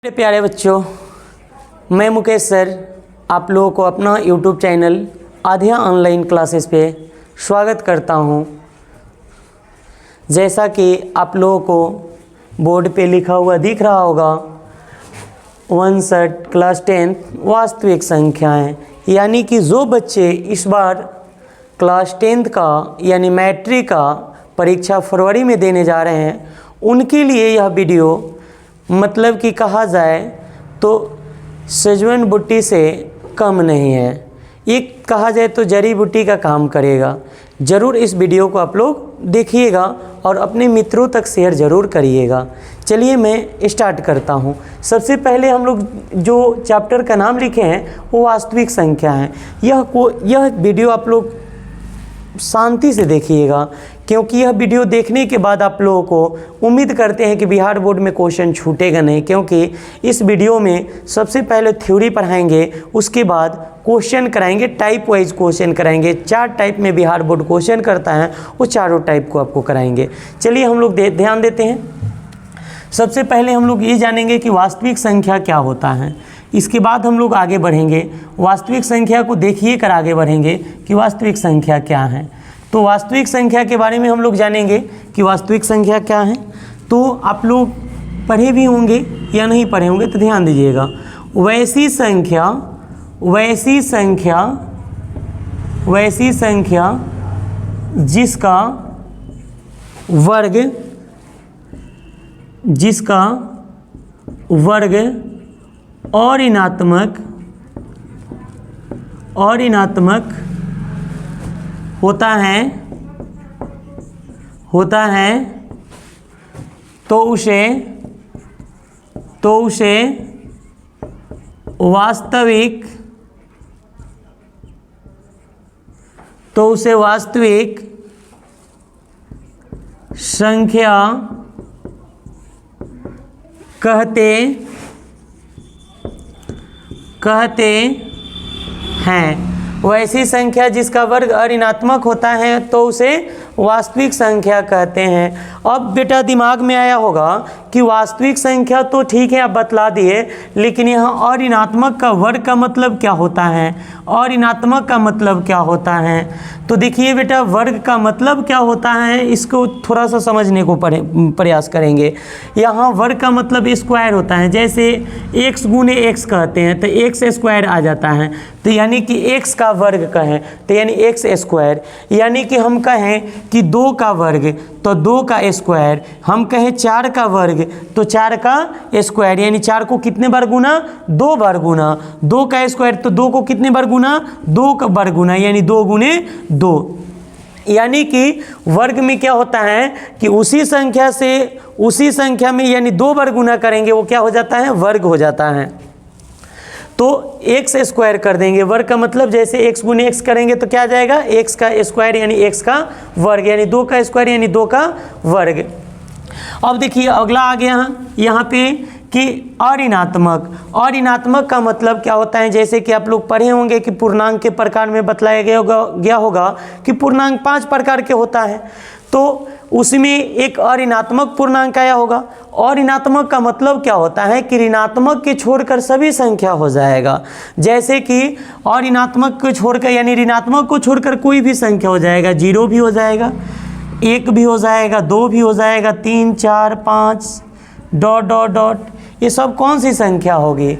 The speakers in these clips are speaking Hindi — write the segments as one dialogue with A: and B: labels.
A: मेरे प्यारे बच्चों, मैं मुकेश सर आप लोगों को अपना YouTube चैनल आध्या ऑनलाइन क्लासेस पे स्वागत करता हूं। जैसा कि आप लोगों को बोर्ड पे लिखा हुआ दिख रहा होगा 59 क्लास 10 वास्तविक संख्याएं, यानी कि जो बच्चे इस बार क्लास 10 का यानी मैट्रिक का परीक्षा फरवरी में देने जा रहे हैं उनके लिए यह वीडियो मतलब कि कहा जाए तो सजवन बूटी से कम नहीं है, ये कहा जाए तो जड़ी बूटी का काम करेगा। ज़रूर इस वीडियो को आप लोग देखिएगा और अपने मित्रों तक शेयर ज़रूर करिएगा। चलिए मैं स्टार्ट करता हूँ। सबसे पहले हम लोग जो चैप्टर का नाम लिखे हैं वो वास्तविक संख्या है। यह वीडियो आप लोग शांति से देखिएगा, क्योंकि यह वीडियो देखने के बाद आप लोगों को उम्मीद करते हैं कि बिहार बोर्ड में क्वेश्चन छूटेगा नहीं, क्योंकि इस वीडियो में सबसे पहले थ्योरी पढ़ाएंगे, उसके बाद क्वेश्चन कराएंगे, टाइप वाइज क्वेश्चन कराएंगे। 4 टाइप में बिहार बोर्ड क्वेश्चन करता है, वो चारों टाइप को आपको कराएंगे। चलिए हम लोग ध्यान देते हैं। सबसे पहले हम लोग ये जानेंगे कि वास्तविक संख्या क्या होता है, इसके बाद हम लोग आगे बढ़ेंगे। वास्तविक संख्या को देखिए कर आगे बढ़ेंगे कि वास्तविक संख्या क्या है। तो वास्तविक संख्या के बारे में हम लोग जानेंगे कि वास्तविक संख्या क्या है। तो आप लोग पढ़े भी होंगे या नहीं पढ़े होंगे तो ध्यान दीजिएगा। वैसी संख्या जिसका वर्ग और ऋणात्मक होता है तो उसे वास्तविक संख्या कहते हैं। वैसी संख्या जिसका वर्ग अऋणात्मक होता है तो उसे वास्तविक संख्या कहते हैं। अब बेटा दिमाग में आया होगा कि वास्तविक संख्या तो ठीक है आप बतला दिए, लेकिन यहाँ अऋणात्मक का वर्ग का मतलब क्या होता है, अऋणात्मक का मतलब क्या होता है। तो देखिए बेटा, वर्ग का मतलब क्या होता है इसको थोड़ा सा समझने को प्रयास करेंगे। यहाँ वर्ग का मतलब स्क्वायर होता है। जैसे x गुने x कहते हैं तो x स्क्वायर आ जाता है, तो यानी कि x का वर्ग कहें तो यानी x स्क्वायर। यानी कि हम कहें कि 2 का वर्ग तो 2 का स्क्वायर, हम कहें 4 का वर्ग तो 4 का स्क्वायर, यानी 4 को कितने बार गुना, 2 बार गुना। 2 का स्क्वायर तो 2 को कितने बार गुना, 2 का बार गुना, यानी 2 गुने 2। यानी कि वर्ग में क्या होता है कि उसी संख्या में यानी 2 बार गुना करेंगे, वो क्या हो जाता है, वर्ग हो जाता है। तो x स्क्वायर कर देंगे। वर्ग का मतलब जैसे x गुने x करेंगे तो क्या आ जाएगा, x का स्क्वायर यानी x का वर्ग, यानी 2 का स्क्वायर यानी 2 का वर्ग। अब देखिए अगला आ गया यहाँ पे कि अऋणात्मक का मतलब क्या होता है। जैसे कि आप लोग पढ़े होंगे कि पूर्णांक के प्रकार में बतलाया गया होगा कि पूर्णांक 5 प्रकार के होता है, तो उसमें एक अऋणात्मक पूर्णांक आया होगा। अऋणात्मक का मतलब क्या होता है कि ऋणात्मक के छोड़कर सभी संख्या हो जाएगा। जैसे कि अऋणात्मक को छोड़कर यानी ऋणात्मक को छोड़कर कोई भी संख्या हो जाएगा, 0 भी हो जाएगा, 1 भी हो जाएगा, 2 भी हो जाएगा, 3 4 5 ... ये सब कौन सी संख्या होगी,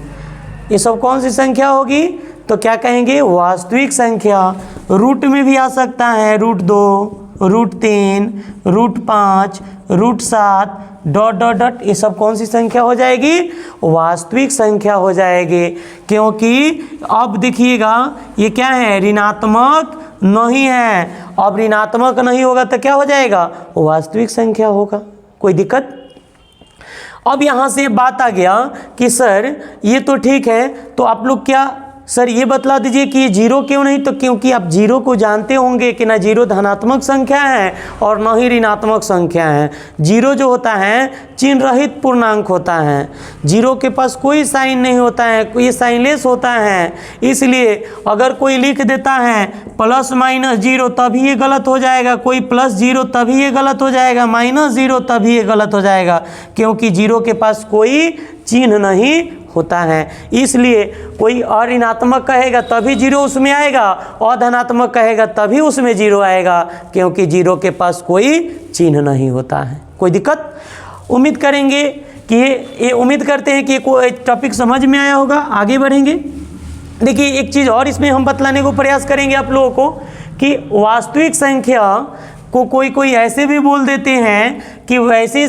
A: ये सब कौन सी संख्या होगी, तो क्या कहेंगे, वास्तविक संख्या। रूट में भी आ सकता है, √2 √3 √5 √7 ... ये सब कौन सी संख्या हो जाएगी, वास्तविक संख्या हो जाएगी। क्योंकि अब देखिएगा ये क्या है, ऋणात्मक नहीं है। अब ऋणात्मक नहीं होगा तो क्या हो जाएगा, वास्तविक संख्या होगा। कोई दिक्कत। अब यहाँ से बात आ गया कि सर ये तो ठीक है, तो आप लोग क्या सर ये बतला दीजिए कि ये जीरो क्यों नहीं, तो क्योंकि आप जीरो को जानते होंगे कि ना जीरो धनात्मक संख्या है और न ही ऋणात्मक संख्या है। जीरो जो होता है चिन्ह रहित पूर्णांक होता है, जीरो के पास कोई साइन नहीं होता है, कोई साइनलेस होता है। इसलिए अगर कोई लिख देता है प्लस माइनस जीरो तभी ये गलत हो जाएगा, कोई प्लस जीरो तभी ये गलत हो जाएगा, माइनस जीरो तभी ये गलत हो जाएगा, क्योंकि जीरो के पास कोई चिन्ह नहीं होता है। इसलिए कोई अऋणात्मक कहेगा तभी जीरो उसमें आएगा, अधनात्मक कहेगा तभी उसमें जीरो आएगा, क्योंकि जीरो के पास कोई चिन्ह नहीं होता है। कोई दिक्कत? उम्मीद करेंगे कि ये उम्मीद करते हैं कि कोई टॉपिक समझ में आया होगा। आगे बढ़ेंगे। देखिए एक चीज़ और इसमें हम बतलाने को प्रयास करेंगे आप लोगों को कि वास्तविक संख्या को कोई ऐसे भी बोल देते हैं कि वैसी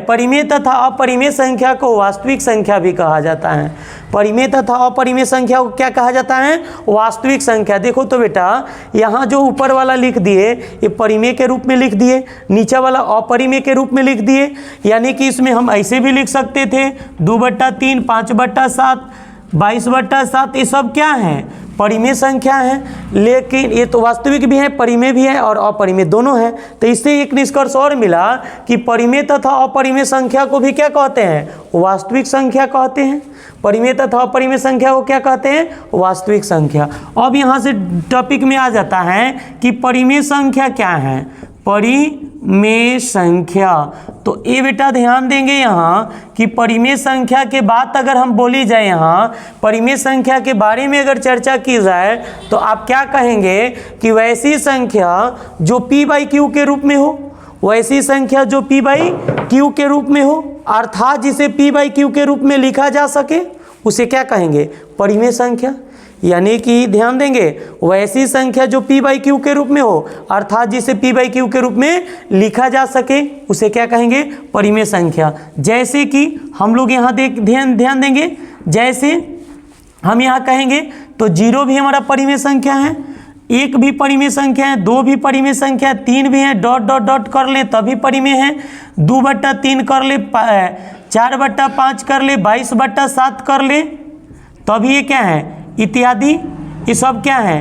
A: परिमेय तथा अपरिमेय संख्या को वास्तविक संख्या भी कहा जाता है। परिमेय तथा अपरिमेय संख्या को क्या कहा जाता है? वास्तविक संख्या। देखो तो बेटा यहाँ जो ऊपर वाला लिख दिए ये परिमेय के रूप में लिख दिए, नीचे वाला अपरिमेय के रूप में लिख दिए। यानी कि इसमें हम ऐसे भी लिख सकते थे 2/3, 5/7, 22/7, ये सब क्या है? परिमेय संख्या है। लेकिन ये तो वास्तविक भी है, परिमेय भी है और अपरिमेय दोनों है। तो इससे एक निष्कर्ष और मिला कि परिमेय तथा अपरिमेय संख्या को भी क्या कहते हैं? वास्तविक संख्या कहते हैं। परिमेय तथा अपरिमेय संख्या को क्या कहते हैं? वास्तविक संख्या। अब यहाँ से टॉपिक में आ जाता है कि परिमेय संख्या क्या है? परिमेय संख्या, तो ये बेटा ध्यान देंगे यहाँ कि परिमेय संख्या के बाद अगर हम बोली जाए, यहाँ परिमेय संख्या के बारे में अगर चर्चा की जाए तो आप क्या कहेंगे कि वैसी संख्या जो p/q के रूप में हो, वैसी संख्या जो p/q के रूप में हो, अर्थात जिसे p/q के रूप में लिखा जा सके, उसे क्या कहेंगे? परिमेय संख्या। यानी कि ध्यान देंगे वैसी संख्या जो p/q के रूप में हो, अर्थात जिसे p/q के रूप में लिखा जा सके, उसे क्या कहेंगे? परिमेय संख्या। जैसे कि हम लोग यहाँ ध्यान देंगे, जैसे हम यहाँ कहेंगे तो 0 भी हमारा परिमेय संख्या है, 1 भी परिमेय संख्या है, 2 भी परिमेय संख्या है, 3 भी है, डॉट डॉट डॉट कर ले तभी परिमेय है, 2/3 कर ले, 4/5 कर ले, 22/7 कर ले तभी ये क्या है? इत्यादि। ये सब क्या है?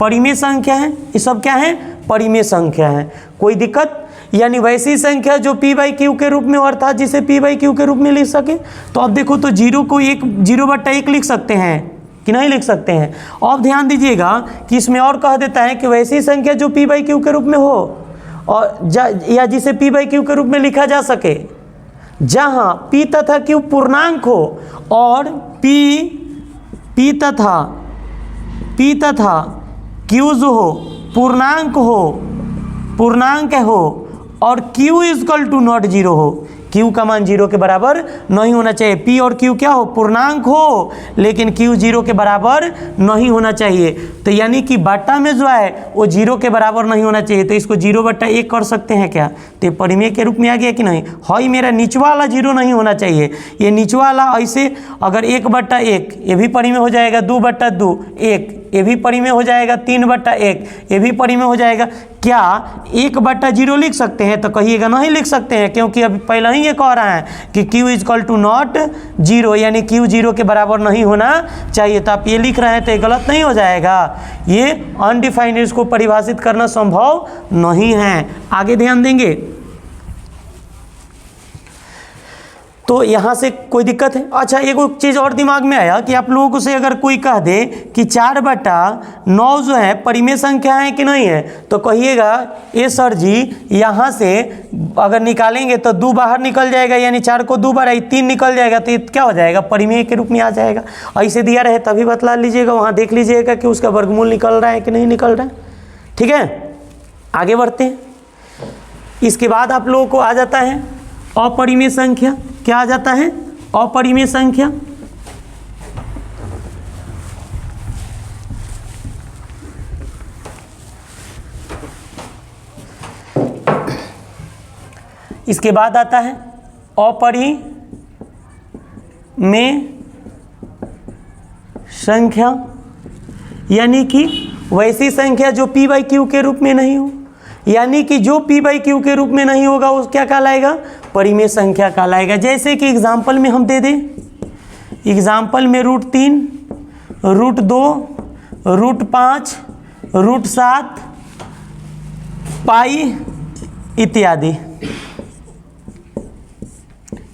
A: परिमेय संख्या है। ये सब क्या है? परिमेय संख्या है। कोई दिक्कत? यानी वैसी संख्या जो p/q के रूप में हो, अर्थात जिसे p/q के रूप में लिख सके। तो अब देखो तो 0/1 लिख सकते हैं कि नहीं लिख सकते हैं? अब ध्यान दीजिएगा कि इसमें और कह देता है कि वैसी संख्या जो p/q के रूप में हो और या जिसे p/q के रूप में लिखा जा सके, जहाँ p तथा q पूर्णांक हो और p तथा q जो हो पूर्णांक हो और q = 0 हो। q का मान 0 के बराबर नहीं होना चाहिए। p और q क्या हो? पूर्णांक हो, लेकिन q 0 के बराबर नहीं होना चाहिए। तो यानी कि बाटा में जो है वो 0 के बराबर नहीं होना चाहिए। तो इसको 0/1 कर सकते हैं क्या? तो ये परिमेय के रूप में आ गया कि नहीं? हाँ, मेरा निचवा वाला 0 नहीं होना चाहिए। ये निचवा वाला ऐसे अगर 1/1 ये भी परिमेय हो जाएगा, 2/2 1 ये भी परिमेय हो जाएगा, 3/1 ये भी परिमेय हो जाएगा। क्या 1/0 लिख सकते हैं? तो कहिएगा नहीं लिख सकते हैं, क्योंकि अभी पहले ही ये कह रहा है कि q = 0, यानी q 0 के बराबर नहीं होना चाहिए। तो आप ये लिख रहे हैं तो ये गलत नहीं हो जाएगा। ये अनडिफाइंड, इसको परिभाषित करना संभव नहीं है। आगे ध्यान देंगे तो यहाँ से कोई दिक्कत है? अच्छा, एक चीज़ और दिमाग में आया कि आप लोगों से अगर कोई कह दे कि 4/9 जो है परिमेय संख्या है कि नहीं है, तो कहिएगा ये सर जी यहाँ से अगर निकालेंगे तो 2 बाहर निकल जाएगा, यानी 4 को 2 बार 3 निकल जाएगा, तो ये क्या हो जाएगा? परिमेय के रूप में आ जाएगा। ऐसे दिया रहे तभी बतला लीजिएगा, वहाँ देख लीजिएगा कि उसका वर्गमूल निकल रहा है कि नहीं निकल रहा है। ठीक है, आगे बढ़ते हैं। इसके बाद आप लोगों को आ जाता है अपरिमेय संख्या। क्या आ जाता है? अपरिमेय संख्या। इसके बाद आता है अपरिमेय संख्या, यानी कि वैसी संख्या जो p/q के रूप में नहीं हो। यानी कि जो p/q के रूप में नहीं होगा उस क्या कहलाएगा? परिमेय संख्या कहलाएगा। जैसे कि एग्जाम्पल में हम दे दें, एग्जाम्पल में √3, √2, √5, √7, पाई इत्यादि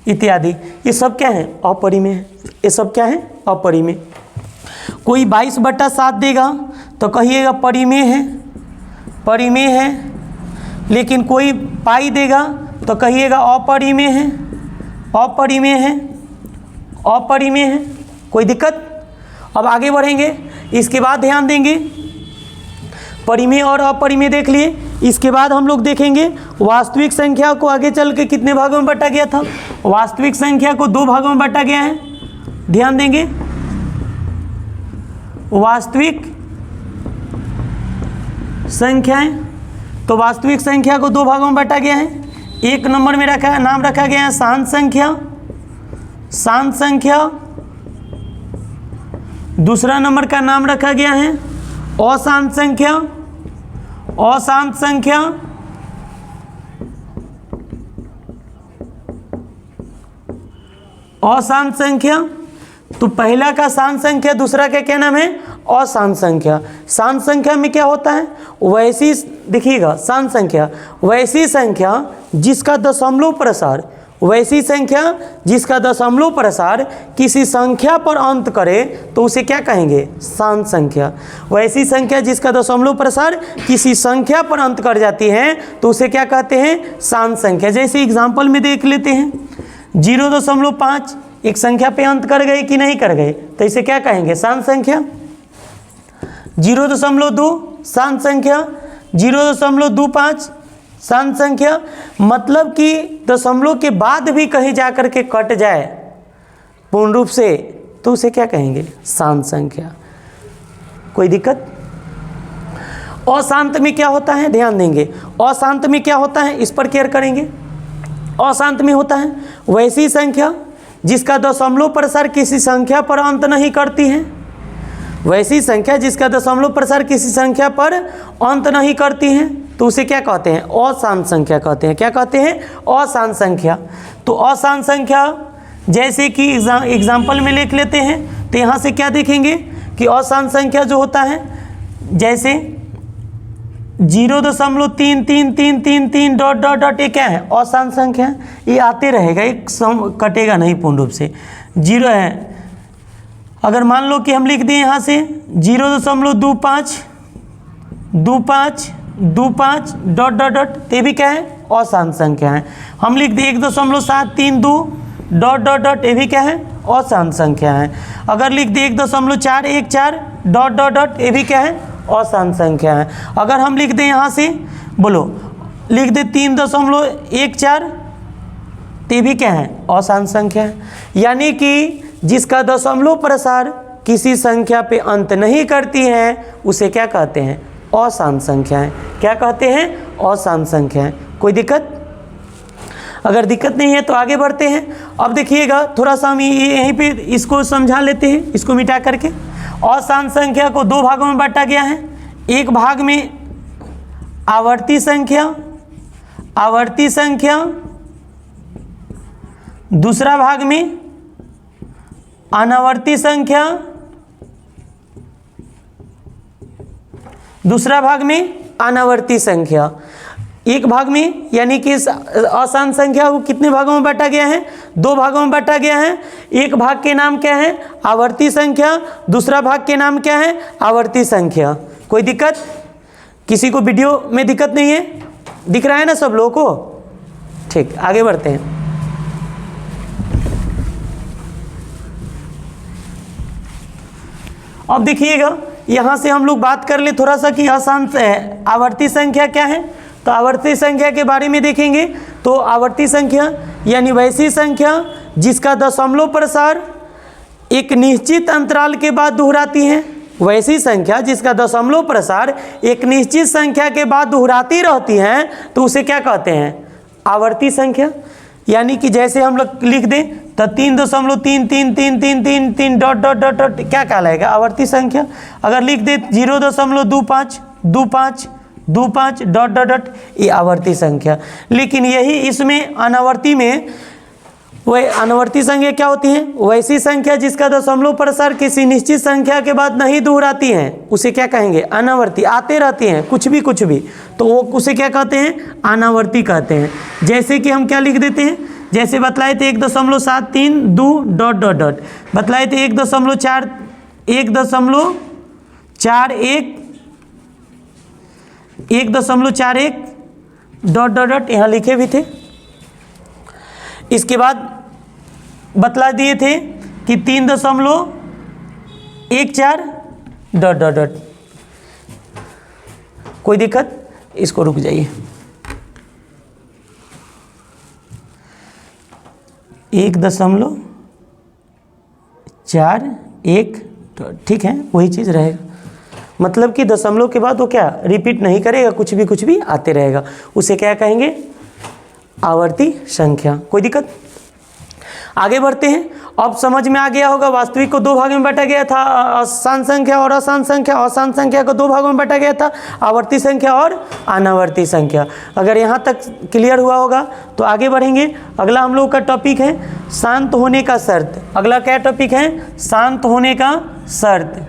A: इत्यादि। ये सब क्या है? अपरिमेय है। ये सब क्या है? अपरिमेय। कोई 22/7 देगा तो कहिएगा परिमेय है, परिमेय है। लेकिन कोई पाई देगा तो कहिएगा अपरिमेय है, अपरिमेय है, अपरिमेय है। कोई दिक्कत? अब आगे बढ़ेंगे। इसके बाद ध्यान देंगे, परिमेय और अपरिमेय देख लिए। इसके बाद हम लोग देखेंगे वास्तविक संख्या को आगे चल के कितने भागों में बांटा गया था। वास्तविक संख्या को 2 भागों में बांटा गया है। ध्यान देंगे, वास्तविक संख्याएं, तो वास्तविक संख्या को 2 भागों में बांटा गया है। एक नंबर में नाम रखा गया है शांत संख्या, शांत संख्या। दूसरा नंबर का नाम रखा गया है अशांत संख्या, अशांत संख्या। अशांत संख्या, तो पहला का शांत संख्या, दूसरा का क्या नाम है? अशांत संख्या। शांत संख्या में क्या होता है? वैसी, देखिएगा, शांत संख्या वैसी संख्या जिसका दशमलव प्रसार, वैसी संख्या जिसका दशमलव प्रसार किसी संख्या पर अंत करे तो उसे क्या कहेंगे? शांत संख्या। वैसी संख्या जिसका दशमलव प्रसार किसी संख्या पर अंत कर जाती है तो उसे क्या कहते हैं? शांत संख्या। जैसे एग्जाम्पल में देख लेते हैं, 0.5 एक संख्या पे अंत कर गए कि नहीं कर गए, तो इसे क्या कहेंगे? शांत संख्या। 0.2 शांत संख्या, 0.25 शांत संख्या। मतलब कि दशमलव के बाद भी कहीं जाकर के कट जाए पूर्ण रूप से तो उसे क्या कहेंगे? शांत संख्या। कोई दिक्कत? अशांत में क्या होता है? ध्यान देंगे, अशांत में क्या होता है इस पर केयर करेंगे। अशांत में होता है वैसी संख्या जिसका दशमलव प्रसार किसी संख्या पर अंत नहीं करती है, वैसी संख्या जिसका दशमलव प्रसार किसी संख्या पर अंत नहीं करती है तो उसे क्या कहते हैं? अशांत संख्या कहते हैं। क्या कहते हैं? अशांत संख्या। तो अशांत संख्या जैसे कि एग्जाम्पल में लिख लेते हैं, तो यहाँ से क्या देखेंगे कि अशांत संख्या जो होता है, जैसे 0.333333 डॉट डॉट डॉट, ये क्या है? अशांत संख्या है। ये आते रहेगा, एक कटेगा नहीं पूर्ण रूप से, 0 है। अगर मान लो कि हम लिख दें यहाँ से 0.25 डॉट डॉट डॉट, ते भी क्या है? अशांत संख्या है। हम लिख दें 1.732 डॉट डॉट डॉट, ये भी क्या है? अशांत संख्या है। अगर लिख दें 1.414 डॉट डॉट डॉट, ये भी क्या है? अशांत संख्या है। अगर हम लिख दें यहाँ से, बोलो, लिख दें 3.14, ते भी क्या है? अशांत संख्या है। यानी कि जिसका दशमलव प्रसार किसी संख्या पे अंत नहीं करती है उसे क्या कहते हैं? अशांत संख्या है। क्या कहते हैं? अशांत संख्या है। कोई दिक्कत? अगर दिक्कत नहीं है तो आगे बढ़ते हैं। अब देखिएगा, थोड़ा सा हम यहीं पे इसको समझा लेते हैं, इसको मिटा करके। अशांत संख्या को 2 भागों में बांटा गया है। एक भाग में आवर्ती संख्या, आवर्ती संख्या। दूसरा भाग में अनावर्ती संख्या, दूसरा भाग में अनावर्ती संख्या। एक भाग में, यानी कि अशांत संख्या को कितने भागों में बांटा गया है? 2 भागों में बांटा गया है। एक भाग के नाम क्या है? आवर्ती संख्या। दूसरा भाग के नाम क्या है? आवर्ती संख्या। कोई दिक्कत? किसी को वीडियो में दिक्कत नहीं है? दिख रहा है ना सब लोगों को? ठीक, आगे बढ़ते हैं। अब देखिएगा, यहाँ से हम लोग बात कर ले थोड़ा सा कि अशांत आवर्ती संख्या क्या है। तो आवर्ती संख्या के बारे में देखेंगे। तो आवर्ती संख्या यानी वैसी संख्या जिसका दशमलव प्रसार एक निश्चित अंतराल के बाद दोहराती है। वैसी संख्या जिसका दशमलव प्रसार एक निश्चित संख्या के बाद दोहराती रहती है तो उसे क्या कहते हैं? आवर्ती संख्या। यानी कि जैसे हम लोग लिख दें तो 3.333333 डॉट डॉट डॉट डॉट, क्या कहलाएगा? आवर्ती संख्या। अगर लिख दे 0.25 डॉट डॉट डॉट, ये आवर्ती संख्या। लेकिन यही इसमें अनावर्ती में वह अनुवर्ती संख्या क्या होती है? वैसी संख्या जिसका दशमलव प्रसार किसी निश्चित संख्या के बाद नहीं दोहराती हैं, उसे क्या कहेंगे? अनावर्ती। आते रहती हैं कुछ भी तो वो उसे क्या कहते हैं? अनावर्ती कहते हैं। जैसे कि हम क्या लिख देते हैं, जैसे बतलाए थे 1.732 डॉट डॉट डॉट, बतलाए थे 1.41 डॉट डॉट डॉट, यहाँ लिखे भी थे। इसके बाद बतला दिए थे कि 3.14 डॉट डॉट डॉट। कोई दिक्कत? इसको रुक जाइए। 1.41 ठीक है, वही चीज़ रहेगा। मतलब कि दशमलव के बाद वो क्या रिपीट नहीं करेगा, कुछ भी आते रहेगा, उसे क्या कहेंगे? आवर्ती संख्या। कोई दिक्कत? आगे बढ़ते हैं। अब समझ में आ गया होगा, वास्तविक को दो भागों में बांटा गया था, अशांत संख्या और अशांत संख्या। अशांत संख्या को दो भागों में बांटा गया था, आवर्ती संख्या और अनावर्ती संख्या। अगर यहाँ तक क्लियर हुआ होगा तो आगे बढ़ेंगे। अगला हम लोग का टॉपिक है शांत होने का शर्त। अगला क्या टॉपिक है? शांत होने का शर्त।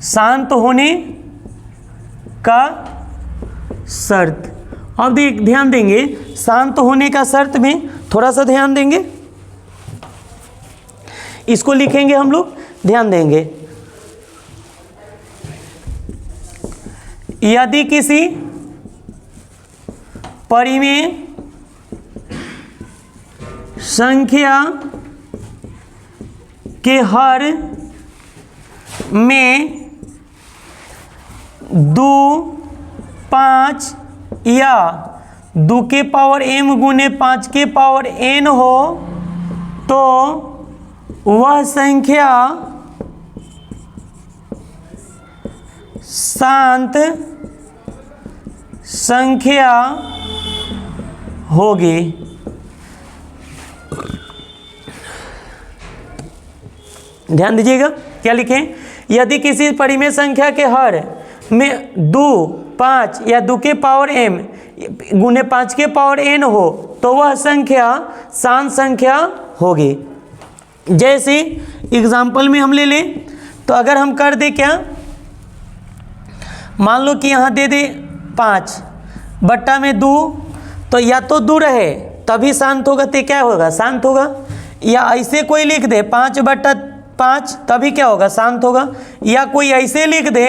A: शांत होने का शर्त। अब ध्यान देंगे, शांत होने का शर्त में थोड़ा सा ध्यान देंगे, इसको लिखेंगे हम लोग, ध्यान देंगे। यदि किसी परिमेय संख्या के हर में 2, 5 या 2 के पावर m गुने 5 के पावर n हो तो वह संख्या शांत संख्या होगी। ध्यान दीजिएगा, क्या लिखें? यदि किसी परिमेय संख्या के हर में 2, 5 या 2 के पावर m गुने 5 के पावर n हो तो वह संख्या शांत संख्या होगी। जैसे एग्जाम्पल में हम ले लें तो अगर हम कर दे क्या, मान लो कि यहाँ दे दे 5 बट्टा में 2, तो या तो 2 रहे तभी शांत होगा, तो क्या होगा? शांत होगा। या ऐसे कोई लिख दे 5/5 तभी क्या होगा? शांत होगा। या कोई ऐसे लिख दे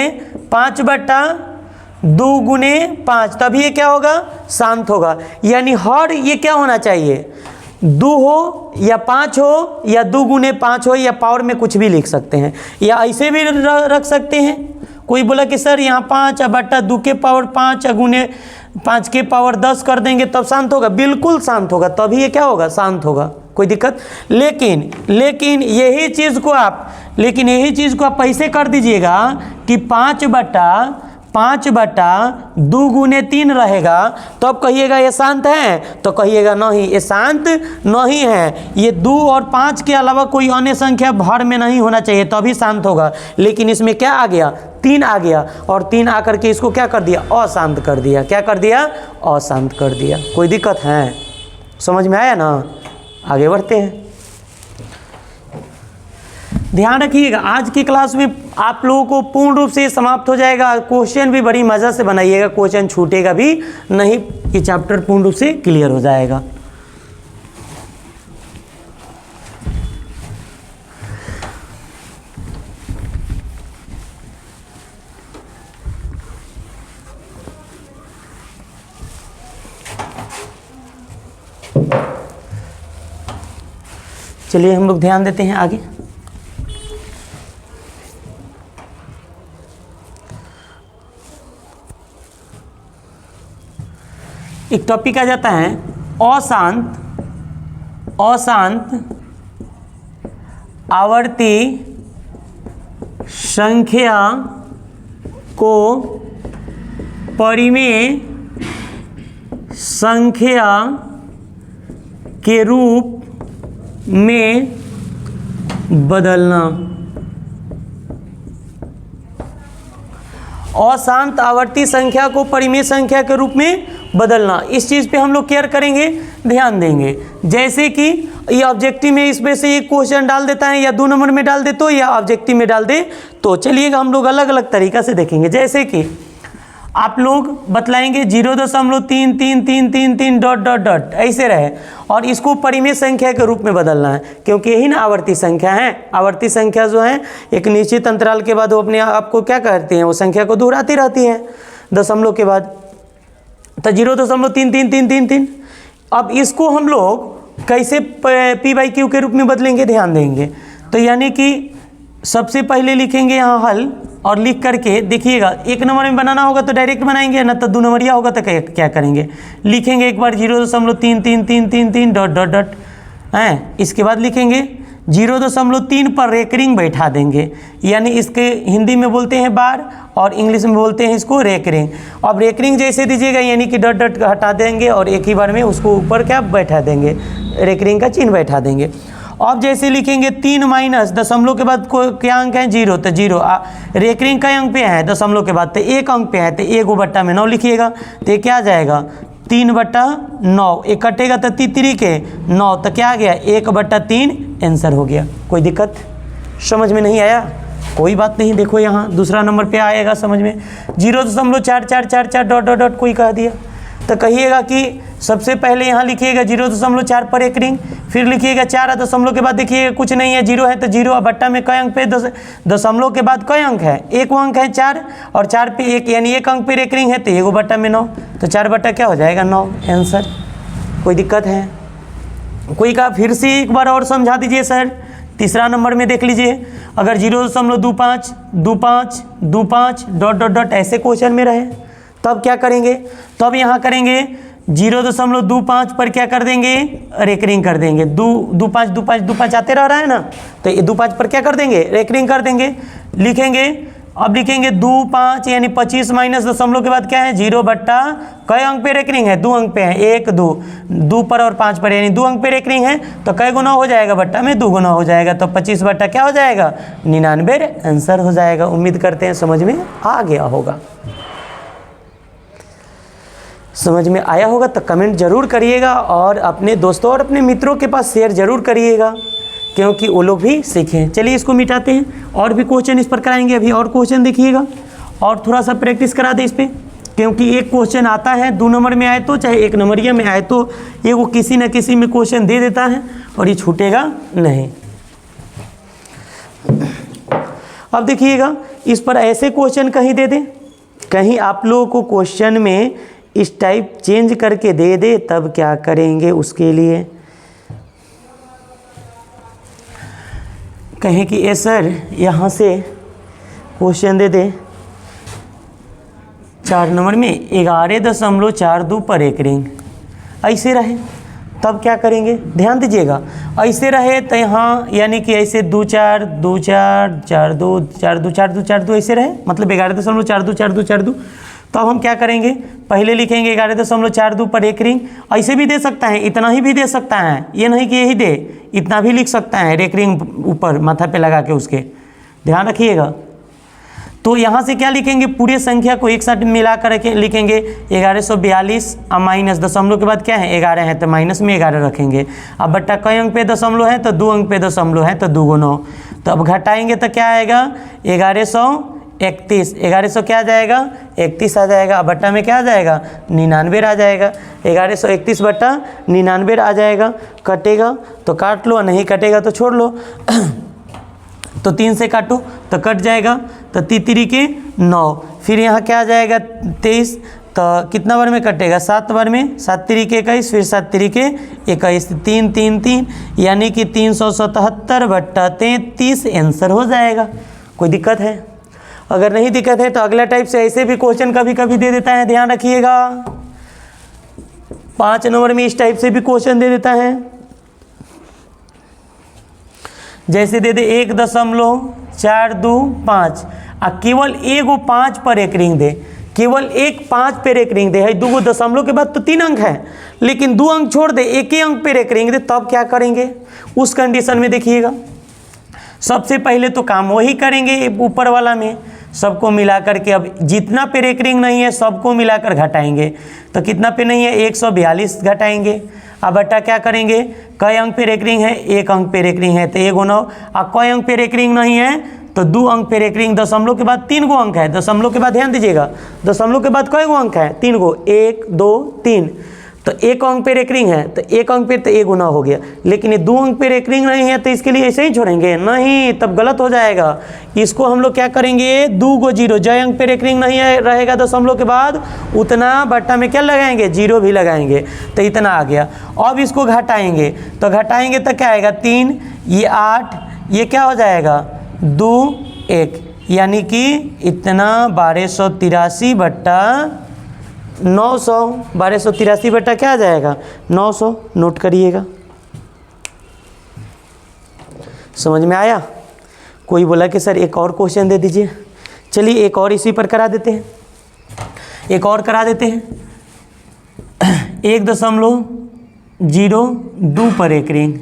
A: 5/2 गुने 5 तभी ये क्या होगा? शांत होगा। यानी हर ये क्या होना चाहिए? 2 हो या 5 हो या 2 गुने 5 हो, या पावर में कुछ भी लिख सकते हैं, या ऐसे भी रख सकते हैं। कोई बोला कि सर यहाँ 5/2 के पावर 5 गुने 5 के पावर 10 कर देंगे तब शांत होगा। बिल्कुल शांत होगा, तभी ये क्या होगा? शांत होगा। कोई दिक्कत? लेकिन यही चीज़ को आप ऐसे कर दीजिएगा कि 5/2 गुने 3 रहेगा, तो अब कहिएगा ये शांत है, तो कहिएगा नहीं, ये शांत नहीं है। ये 2 और 5 के अलावा कोई अन्य संख्या भर में नहीं होना चाहिए तभी शांत होगा। लेकिन इसमें क्या आ गया? 3 आ गया, और 3 आकर के इसको क्या कर दिया? अशांत कर दिया। क्या कर दिया? अशांत कर दिया। कोई दिक्कत है? समझ में आया ना? आगे बढ़ते हैं। ध्यान रखिएगा, आज की क्लास में आप लोगों को पूर्ण रूप से समाप्त हो जाएगा। क्वेश्चन भी बड़ी मज़ा से बनाइएगा, क्वेश्चन छूटेगा भी नहीं, ये चैप्टर पूर्ण रूप से क्लियर हो जाएगा। चलिए हम लोग ध्यान देते हैं आगे। एक टॉपिक आ जाता है अशांत आवर्ती संख्या को परिमेय संख्या के रूप में बदलना। अशांत आवर्ती संख्या को परिमेय संख्या के रूप में बदलना, इस चीज़ पे हम लोग केयर करेंगे, ध्यान देंगे। जैसे कि ये ऑब्जेक्टिव में इसमें से एक क्वेश्चन डाल देता है, या 2 नंबर में डाल दे तो, या ऑब्जेक्टिव में डाल दे तो। चलिएगा हम लोग अलग अलग तरीक़ा से देखेंगे। जैसे कि आप लोग बतलाएंगे 0.3333 डॉट डॉट डॉट ऐसे रहे, और इसको परिमेय संख्या के रूप में बदलना है, क्योंकि यही ना आवर्ती संख्या है। आवर्ती संख्या जो है एक निश्चित अंतराल के बाद वो अपने आप को क्या करती हैं, वो संख्या को दोहराती रहती है दशमलव के बाद। तो 0.3333। अब इसको हम लोग कैसे P/Q के रूप में बदलेंगे, ध्यान देंगे। तो यानी कि सबसे पहले लिखेंगे यहाँ हल, और लिख करके देखिएगा 1 नंबर में बनाना होगा तो डायरेक्ट बनाएंगे, ना तो 2 नंबरिया होगा तो क्या करेंगे, लिखेंगे एक बार 0.3333 डॉट डॉट डॉट हैं। इसके बाद लिखेंगे 0.3 पर रेकरिंग बैठा देंगे, यानी इसके हिंदी में बोलते हैं बार और इंग्लिश में बोलते हैं इसको रेकरिंग। अब रेकरिंग जैसे दीजिएगा यानी कि डॉट डॉट हटा देंगे और एक ही बार में उसको ऊपर क्या बैठा देंगे, रेकरिंग का चिन्ह बैठा देंगे। अब जैसे लिखेंगे 3 माइनस दशमलव के बाद क्या अंक है, 0, तो 0। रेकरिंग कई अंक पे है, दशमलव के बाद तो 1 अंक पे है, तो 1/9 लिखिएगा, तो ये क्या आ जाएगा 3/9। एक कटेगा तो 3 के 9, तो क्या आ गया 1/3 आंसर हो गया। कोई दिक्कत समझ में नहीं आया, कोई बात नहीं। देखो यहाँ दूसरा नंबर पे आएगा समझ में, 0.4444 डॉट डॉट डॉट कोई कह दिया, तो कहिएगा कि सबसे पहले यहाँ लिखिएगा 0.4 पर एक रिंग, फिर लिखिएगा 4 दशमलव के बाद देखिएगा कुछ नहीं है, 0 है तो 0, बट्टा में कई अंक पे, दशमलव के बाद कई अंक है, एक अंक है 4, और 4 पे 1 यानी 1 अंक पे एक रिंग है, तो 1/9, तो 4 बट्टा क्या हो जाएगा 9 आंसर। कोई दिक्कत है? कोई कहा फिर से एक बार और समझा दीजिए सर। तीसरा नंबर में देख लीजिए, अगर 0.25 डॉट डॉट डॉट ऐसे क्वेश्चन में रहे तब क्या करेंगे, तब यहाँ करेंगे 0.25 पर क्या कर देंगे, रेकरिंग कर देंगे। 25 आते रह रहा है ना, तो ये 25 पर क्या कर देंगे, रेकरिंग कर देंगे। लिखेंगे, अब लिखेंगे 25 यानी 25 माइनस दशमलव के बाद क्या है 0 बट्टा कई अंक पे रेकरिंग है, 2 अंक पे है, 1 2 पर और 5 पर, यानी 2 अंक पे रेकरिंग है, तो कई गुना हो जाएगा, बट्टा में 2 गुना हो जाएगा, तो 25 बट्टा क्या हो जाएगा 99 आंसर हो जाएगा। उम्मीद करते हैं समझ में आ गया होगा। समझ में आया होगा तो कमेंट जरूर करिएगा, और अपने दोस्तों और अपने मित्रों के पास शेयर जरूर करिएगा, क्योंकि वो लोग भी सीखें। चलिए इसको मिटाते हैं, और भी क्वेश्चन इस पर कराएंगे। अभी और क्वेश्चन देखिएगा, और थोड़ा सा प्रैक्टिस करा दे इस पर, क्योंकि एक क्वेश्चन आता है 2 नंबर में आए तो, चाहे 1 नंबरिया में आए तो, ये वो किसी न किसी में क्वेश्चन दे देता है और ये छूटेगा नहीं। अब देखिएगा इस पर ऐसे क्वेश्चन कहीं दे दे, कहीं आप लोगों को क्वेश्चन में इस टाइप चेंज करके दे दे, तब क्या करेंगे उसके लिए। कहें कि ए सर यहाँ से क्वेश्चन दे दे 4 नंबर में 11.42 पर एक रिंग, ऐसे रहे तब क्या करेंगे, ध्यान दीजिएगा। ऐसे रहे तो यहाँ यानी कि ऐसे 2 4 2 4 4 2 4 2 4 2 4 2 ऐसे रहे, मतलब 11.42 तो अब हम क्या करेंगे, पहले लिखेंगे 11.42 पर एक रिंग। ऐसे भी दे सकता है, इतना ही भी दे सकता है, ये नहीं कि यही दे, इतना भी लिख सकता है, एक रिंग ऊपर माथा पे लगा के उसके, ध्यान रखिएगा। तो यहाँ से क्या लिखेंगे, पूरे संख्या को एक साथ मिला कर लिखेंगे 1142, अब माइनस दशमलव के बाद क्या है 11 है, तो माइनस में 11 रखेंगे। अब बट्टा कई अंक पे दशमलव है, तो 2 अंक पे दशमलव है, तो 2 × 9, तो अब घटाएंगे तो क्या आएगा 1131, 1100 क्या आ जाएगा 31 आ जाएगा। अब बट्टा में क्या आ जाएगा 99 आ जाएगा, 1131 बट्टा 99 आ जाएगा। कटेगा तो काट लो, नहीं कटेगा तो छोड़ लो। तो 3 से काटो तो कट जाएगा, तो 3 के 9, फिर यहाँ क्या आ जाएगा 23, तो कितना बार में कटेगा 7 बार में, 7 3 के 21, फिर 7 3 के 21, 3 3 3 यानी कि 377 बट्टा 33 आंसर हो जाएगा। कोई दिक्कत है? अगर नहीं दिक्कत है तो अगला टाइप से ऐसे भी क्वेश्चन कभी कभी दे देता है, ध्यान रखिएगा। 5 नंबर में इस टाइप से भी क्वेश्चन दे देता है, जैसे दे दे 1.425, केवल एगो 5 पर एक रिंग दे, केवल एक 5 पर एक रिंग दे है, 2 दशमलव के बाद तो 3 अंक है, लेकिन 2 अंक छोड़ दे, एक ही अंक पर एक रिंग दे, तब क्या करेंगे उस कंडीशन में देखिएगा। सबसे पहले तो काम वही करेंगे ऊपर वाला में, सबको मिलाकर के अब जितना पे रेकरिंग नहीं है सबको मिलाकर घटाएंगे। तो कितना पे नहीं है 142 घटाएंगे। अब बटा क्या करेंगे, कई अंक पे रेकरिंग है, 1 अंक पे रेकरिंग है तो 1 गुना। अब कई अंक पे रेकरिंग नहीं है तो 2 अंक पे रेकरिंग, दशमलव के बाद 3 गो अंक है। दशमलव के बाद ध्यान दीजिएगा, दशमलव के बाद कई गो अंक है, 3 गो, 1 2 3। तो 1 अंक पे रेकरिंग है तो 1 अंक पे तो 1 गुना हो गया। लेकिन ये 2 अंक पे रेकरिंग नहीं है तो इसके लिए ऐसे ही छोड़ेंगे, नहीं तब गलत हो जाएगा। इसको हम लोग क्या करेंगे, 2 गो जीरो, जो अंक पे रेकरिंग नहीं है रहेगा दशमलव के बाद उतना बट्टा में क्या लगाएंगे, जीरो भी लगाएंगे। तो इतना आ गया। अब इसको घटाएंगे तो घटाएंगे तो क्या आएगा, 3, ये 8, ये क्या हो जाएगा 2 1, यानी कि इतना 1283 बट्टा 900। 1283 बट्टा क्या आ जाएगा 900। नोट करिएगा। समझ में आया। कोई बोला कि सर एक और क्वेश्चन दे दीजिए, चलिए एक और इसी पर करा देते हैं, एक और करा देते हैं। 1.02 पर रेकरिंग,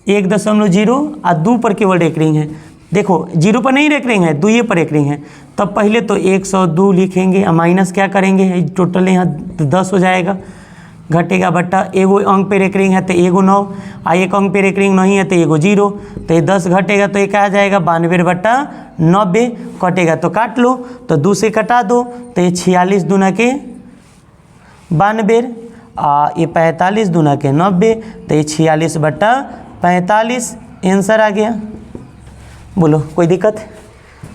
A: 1.0 और 2 पर केवल रेकरिंग है। देखो 0 पर नहीं रेकरिंग है, 2 पर रेकरिंग है। तब पहले तो 102 लिखेंगे और माइनस क्या करेंगे, टोटल यहाँ 10 हो जाएगा, घटेगा बट्टा। एगो अंक पे रेकरिंग है तो 1 9, और 1 अंक पे रेकरिंग नहीं है तो 1 0। तो ये 10 घटेगा तो ये क्या आ जाएगा 92 बट्टा 90। कटेगा तो काट लो, तो 2 से कटा दो तो ये 46 दूना के 92, ये 45 दूना के 90, तो ये 46 बट्टा 45 आंसर आ गया। बोलो कोई दिक्कत?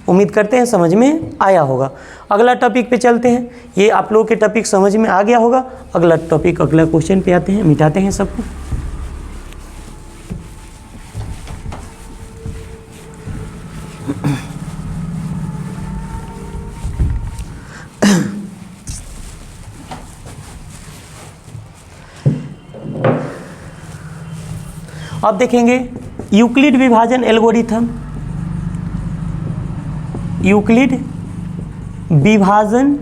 A: उम्मीद करते हैं समझ में आया होगा। अगला टॉपिक पे चलते हैं। ये आप लोगों के टॉपिक समझ में आ गया होगा। अगला टॉपिक, अगला क्वेश्चन पे आते हैं, मिटाते हैं सबको। अब देखेंगे यूक्लिड विभाजन एल्गोरिथम। यूक्लिड विभाजन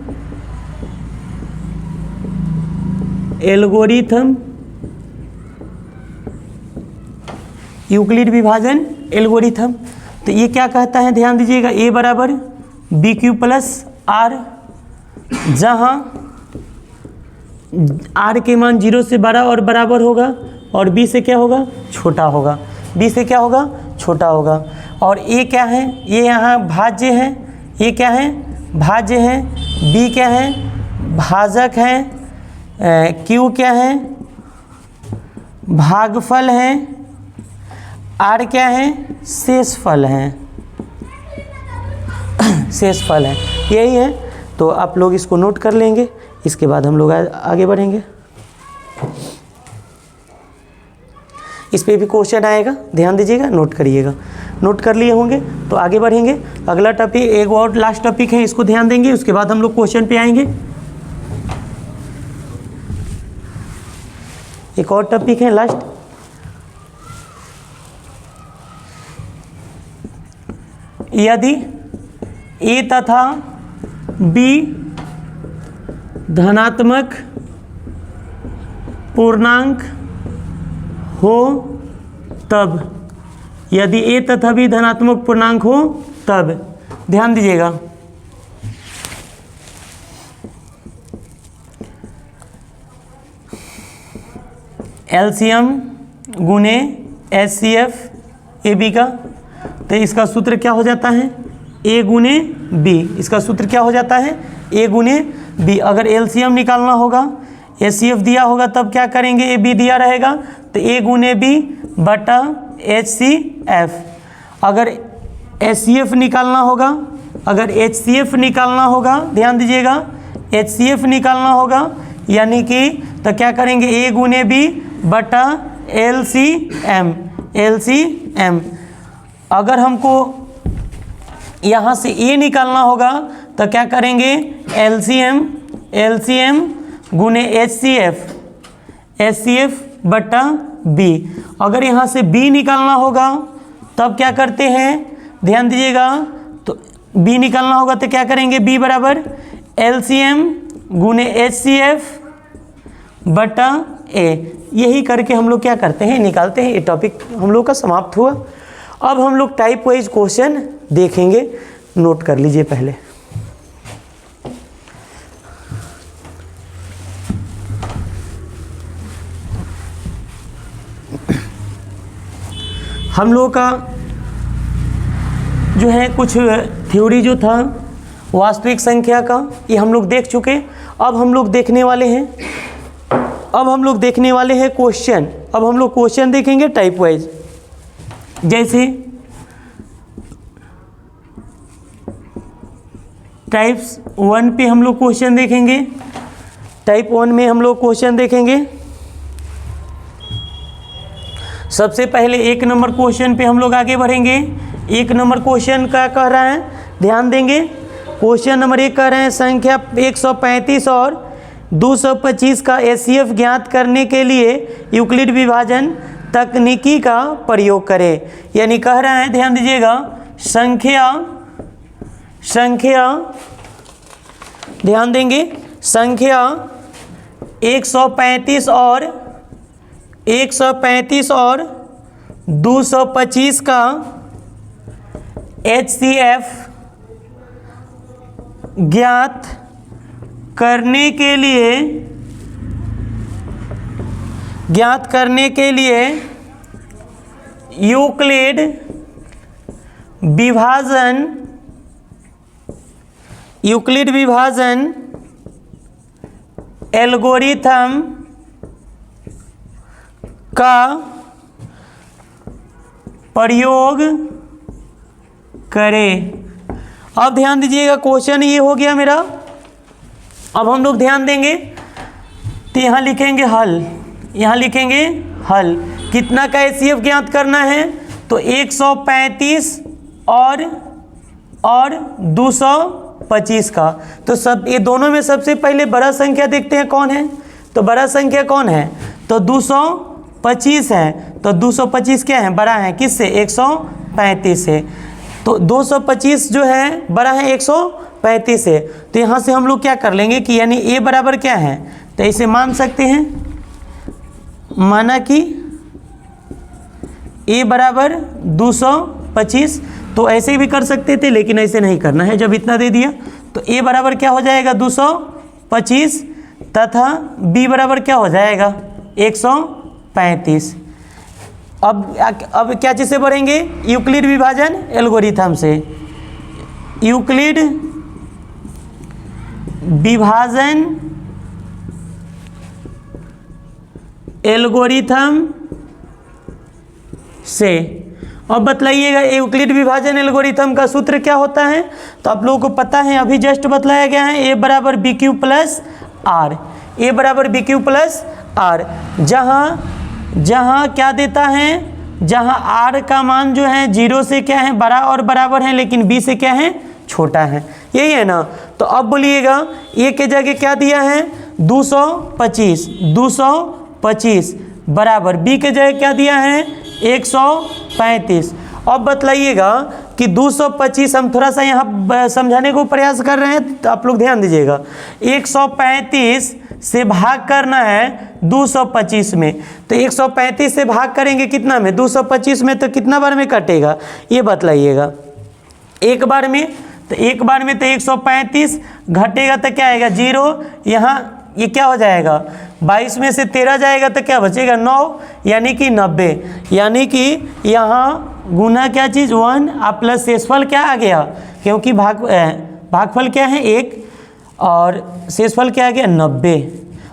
A: एल्गोरिथम, यूक्लिड विभाजन एल्गोरिथम। तो ये क्या कहता है, ध्यान दीजिएगा। a बराबर BQ प्लस R, जहाँ R के मान 0 से बड़ा और बराबर होगा और B से क्या होगा, छोटा होगा। B से क्या होगा, छोटा होगा। और A क्या है, ये यहाँ भाज्य है, ये क्या है, भाज्य है। B क्या है, भाजक है। Q क्या है, भागफल है। R क्या है, शेषफल है, शेषफल है। यही है। तो आप लोग इसको नोट कर लेंगे, इसके बाद हम लोग आगे बढ़ेंगे। इस पे भी क्वेश्चन आएगा, ध्यान दीजिएगा, नोट करिएगा। नोट कर लिए होंगे तो आगे बढ़ेंगे। अगला टॉपिक, एक और लास्ट टॉपिक है, इसको ध्यान देंगे, उसके बाद हम लोग क्वेश्चन पे आएंगे। एक और टॉपिक है लास्ट, यदि A तथा B धनात्मक पूर्णांक हो तब, यदि A तथा B धनात्मक पूर्णांक हो तब, ध्यान दीजिएगा। एलसीएम गुने HCF AB का, तो इसका सूत्र क्या हो जाता है, A गुने B। इसका सूत्र क्या हो जाता है, A गुने B। अगर एलसीएम निकालना होगा, HCF दिया होगा तब क्या करेंगे, AB दिया रहेगा तो A गुने B बटा HCF। अगर HCF निकालना होगा, अगर HCF निकालना होगा, ध्यान दीजिएगा, HCF निकालना होगा यानी कि तो क्या करेंगे, A गुने B बटा LCM। अगर हमको यहाँ से A निकालना होगा तो क्या करेंगे, LCM गुने HCF बटा B। अगर यहाँ से B निकालना होगा तब क्या करते हैं, ध्यान दीजिएगा, तो B निकालना होगा तो क्या करेंगे, B बराबर LCM गुने HCF बटा A। यही करके हम लोग क्या करते हैं, निकालते हैं। ये टॉपिक हम लोग का समाप्त हुआ। अब हम लोग टाइप वाइज क्वेश्चन देखेंगे, नोट कर लीजिए पहले। हम लोग का जो है कुछ थ्योरी जो था वास्तविक संख्या का, ये हम लोग देख चुके। अब हम लोग देखने वाले हैं क्वेश्चन। अब हम लोग क्वेश्चन देखेंगे टाइप वाइज। जैसे टाइप्स 1 पे हम लोग क्वेश्चन देखेंगे। टाइप 1 में हम लोग क्वेश्चन देखेंगे। सबसे पहले 1 नंबर क्वेश्चन पे हम लोग आगे बढ़ेंगे। 1 नंबर क्वेश्चन क्या कह रहा है, ध्यान देंगे। क्वेश्चन नंबर 1 कह रहे हैं संख्या 135 और 225 का एचसीएफ ज्ञात करने के लिए यूक्लिड विभाजन तकनीकी का प्रयोग करें। यानी कह रहा है, ध्यान दीजिएगा, संख्या ध्यान देंगे, संख्या 135 और 225 का एचसीएफ ज्ञात करने के लिए यूक्लिड विभाजन एल्गोरिथम का प्रयोग करें। अब ध्यान दीजिएगा, क्वेश्चन ये हो गया मेरा। अब हम लोग ध्यान देंगे तो यहाँ लिखेंगे हल। कितना का एचसीएफ ज्ञात करना है, तो 135 और 225 का। तो सब ये दोनों में सबसे पहले बड़ा संख्या देखते हैं कौन है। तो बड़ा संख्या कौन है, तो 225 है। तो 225 क्या है, बड़ा है किससे, 135 से। तो 225 जो है बड़ा है 135 से। तो यहाँ से हम लोग क्या कर लेंगे कि यानी ए बराबर क्या है, तो इसे मान सकते हैं, माना कि ए बराबर 225। तो ऐसे भी कर सकते थे, लेकिन ऐसे नहीं करना है। जब इतना दे दिया तो ए बराबर क्या हो जाएगा 225 तथा बी बराबर क्या हो जाएगा 135। अब क्या चीज़ से बढ़ेंगे, यूक्लिड विभाजन एल्गोरिथम से। यूक्लिड विभाजन एल्गोरिथम से। अब बतलाइएगा यूक्लिड विभाजन एल्गोरिथम का सूत्र क्या होता है। तो आप लोगों को पता है, अभी जस्ट बतलाया गया है, ए बराबर बी क्यू प्लस आर। ए बराबर बी क्यू प्लस आर, जहाँ क्या देता है, जहाँ आर का मान जो है 0 से क्या है बड़ा और बराबर है, लेकिन बी से क्या है छोटा है, यही है ना। तो अब बोलिएगा ए के जगह क्या दिया है 225 बराबर बी के जगह क्या दिया है 135। अब बतलाइएगा कि 225, हम थोड़ा सा यहाँ समझाने को प्रयास कर रहे हैं, तो आप लोग ध्यान दीजिएगा। 135 से भाग करना है 225 में, तो 135 से भाग करेंगे कितना में 225 में, तो कितना बार में कटेगा ये बतलाइएगा। एक बार में, तो एक बार में तो 135 घटेगा तो क्या आएगा 0। यहाँ ये क्या हो जाएगा 22 में से 13 जाएगा तो क्या बचेगा 9, यानी कि 90। यानी कि यहाँ गुना क्या चीज़ 1 प्लस शेषफल क्या आ गया, क्योंकि भागफल क्या है 1 और शेषफल क्या आ गया 90।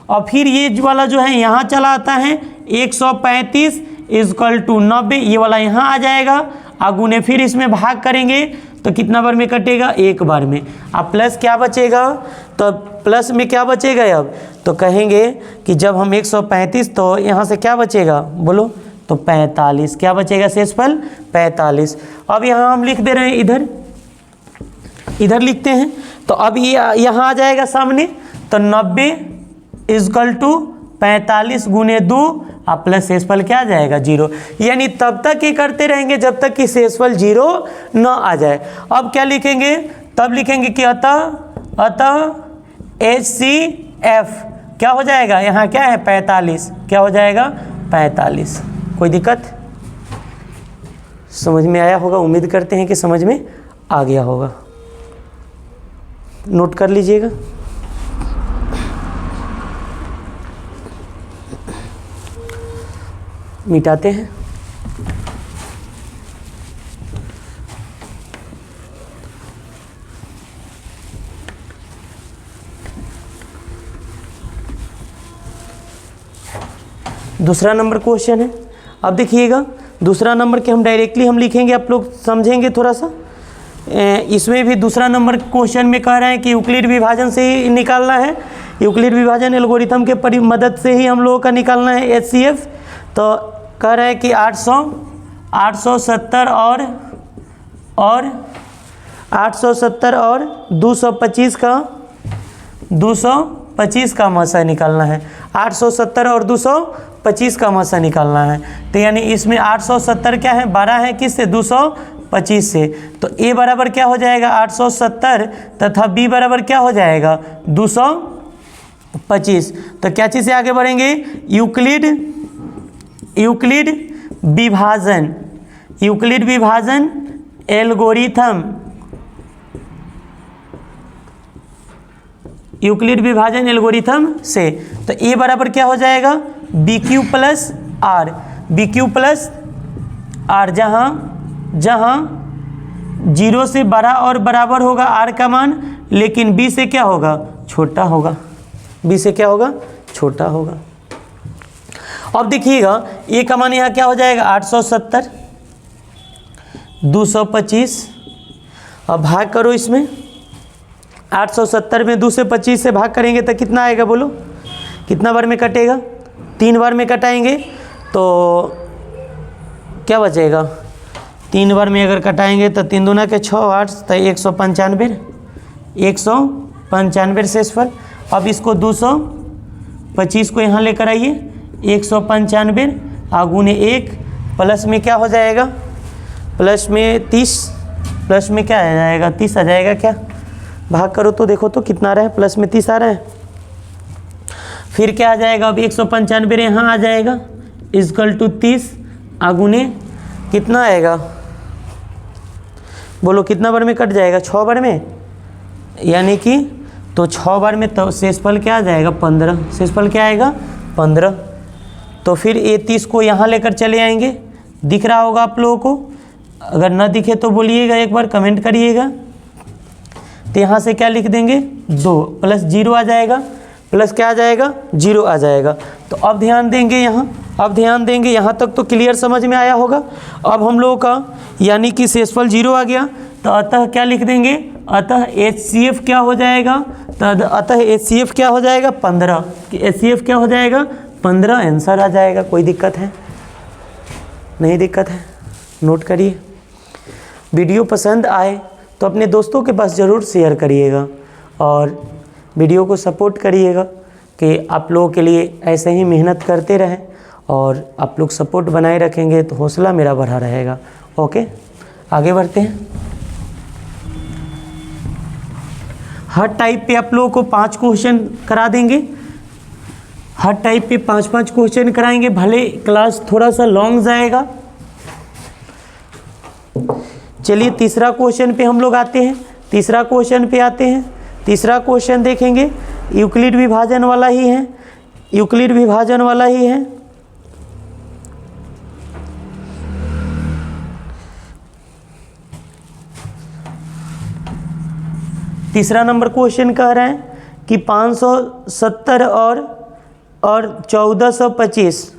A: और फिर ये वाला जो है यहाँ चला आता है 135 इक्वल टू 90, ये वाला यहाँ आ जाएगा। गुने फिर इसमें भाग करेंगे तो कितना बार में कटेगा, एक बार में। अब प्लस क्या बचेगा, तो प्लस में क्या बचेगा अब, तो कहेंगे कि जब हम 135, तो यहाँ से क्या बचेगा बोलो, तो 45 क्या बचेगा शेषफल 45। अब यहाँ हम लिख दे रहे हैं, इधर लिखते हैं। तो अब ये यहाँ आ जाएगा सामने, तो 90 इक्वल टू 45 गुने 2 प्लस शेषफल क्या आ जाएगा 0। यानी तब तक ये करते रहेंगे जब तक कि शेषफल 0 न आ जाए। अब क्या लिखेंगे, तब लिखेंगे कि अतः HCF क्या हो जाएगा, यहाँ क्या है 45, क्या हो जाएगा 45। कोई दिक्कत, समझ में आया होगा, उम्मीद करते हैं कि समझ में आ गया होगा। नोट कर लीजिएगा। मिटाते हैं। दूसरा नंबर क्वेश्चन है। अब देखिएगा दूसरा नंबर के हम डायरेक्टली हम लिखेंगे, आप लोग समझेंगे थोड़ा सा। इसमें भी दूसरा नंबर क्वेश्चन में कह रहे हैं कि यूक्लिड विभाजन से ही निकालना है, यूक्लिड विभाजन एल्गोरिथम के मदद से ही हम लोगों का निकालना है HCF। तो कह रहे हैं कि 870 और 225 का मासा निकालना है। 870 और 225 का मासा निकालना है। तो यानी इसमें 870 क्या है, 12 है, किससे, 225 से। तो A बराबर क्या हो जाएगा 870 तथा B बराबर क्या हो जाएगा 225। तो क्या चीज़ से आगे बढ़ेंगे, यूक्लिड विभाजन एल्गोरिथम, यूक्लिड विभाजन एल्गोरिथम से। तो A बराबर क्या हो जाएगा BQ प्लस R, जहाँ 0 से बड़ा और बराबर होगा R का मान, लेकिन B से क्या होगा, छोटा होगा, B से क्या होगा, छोटा होगा। अब देखिएगा A का मान यहाँ क्या हो जाएगा 870, 225। अब भाग करो इसमें, 870 में 225 से भाग करेंगे तो कितना आएगा, बोलो कितना बार में कटेगा, 3 बार में कटाएंगे तो क्या बचेगा, 3 बार में अगर कटाएंगे तो 3 दूना के 6, 8 तो 195 शेषफल। अब इसको 225 को यहाँ लेकर आइए, 195 आगुने 1 प्लस में क्या हो जाएगा, प्लस में 30, प्लस में क्या आ जाएगा 30 आ जाएगा। क्या भाग करो तो देखो तो कितना आ रहा है, प्लस में 30 आ रहा है। फिर क्या आ जाएगा, अब 195 यहाँ आ जाएगा इक्वल टू 30 आगुने कितना आएगा, बोलो कितना बार में कट जाएगा, 6 बार में, यानी कि तो 6 बार में तो शेषफल क्या आ जाएगा 15, शेषफल क्या आएगा 15। तो फिर ये 30 को यहाँ लेकर चले आएंगे, दिख रहा होगा आप लोगों को, अगर ना दिखे तो बोलिएगा, एक बार कमेंट करिएगा। तो यहाँ से क्या लिख देंगे 2 प्लस 0 आ जाएगा, प्लस क्या आ जाएगा 0 आ जाएगा। तो अब ध्यान देंगे यहाँ तक तो क्लियर समझ में आया होगा। अब हम लोगों का यानी कि शेषफल 0 आ गया, तो अतः क्या लिख देंगे, अतः HCF क्या हो जाएगा, तो अतः HCF क्या हो जाएगा 15, कि HCF क्या हो जाएगा 15 आंसर आ जाएगा। कोई दिक्कत है, नहीं दिक्कत है, नोट करिए। वीडियो पसंद आए तो अपने दोस्तों के पास ज़रूर शेयर करिएगा और वीडियो को सपोर्ट करिएगा कि आप लोगों के लिए ऐसे ही मेहनत करते रहें और आप लोग सपोर्ट बनाए रखेंगे तो हौसला मेरा बढ़ा रहेगा। ओके, आगे बढ़ते हैं। हर टाइप पे आप लोगों को 5 क्वेश्चन करा देंगे, हर टाइप पे 5-5 क्वेश्चन कराएंगे, भले क्लास थोड़ा सा लॉन्ग जाएगा। चलिए तीसरा क्वेश्चन पे हम लोग आते हैं, तीसरा क्वेश्चन देखेंगे, यूक्लिड विभाजन वाला ही है, तीसरा नंबर क्वेश्चन कह रहे हैं कि 570 और 1425,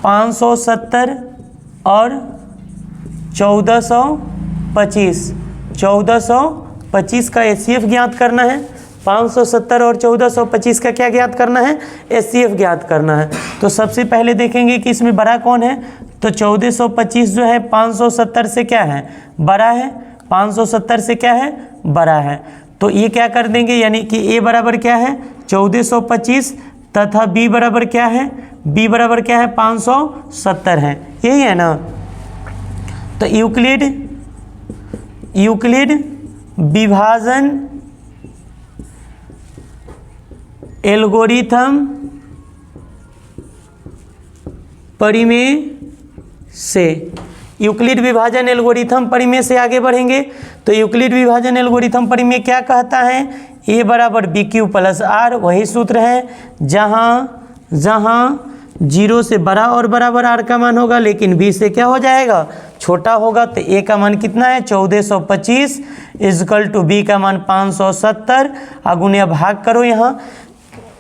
A: 570 और 1425 का HCF ज्ञात करना है। 570 और 1425 का क्या ज्ञात करना है, HCF ज्ञात करना है। तो सबसे पहले देखेंगे कि इसमें बड़ा कौन है, तो 1425 जो है 570 से क्या है, बड़ा है, 570 से क्या है, बड़ा है। तो ये क्या कर देंगे, यानी कि A बराबर क्या है 1425 तथा B बराबर क्या है, B बराबर क्या है 570 है, यही है ना। तो यूक्लिड विभाजन एल्गोरिथम परिमेय से, यूक्लिड विभाजन एल्गोरिथम परिमेय से आगे बढ़ेंगे। तो यूक्लिड विभाजन एल्गोरिथम परिमेय क्या कहता है, A बराबर BQ प्लस R, वही सूत्र है, जहाँ 0 से बड़ा और बराबर R का मान होगा, लेकिन B से क्या हो जाएगा, छोटा होगा। तो A का मान कितना है 1425 इक्वल टू B का मान 570, अगुने भाग करो यहाँ,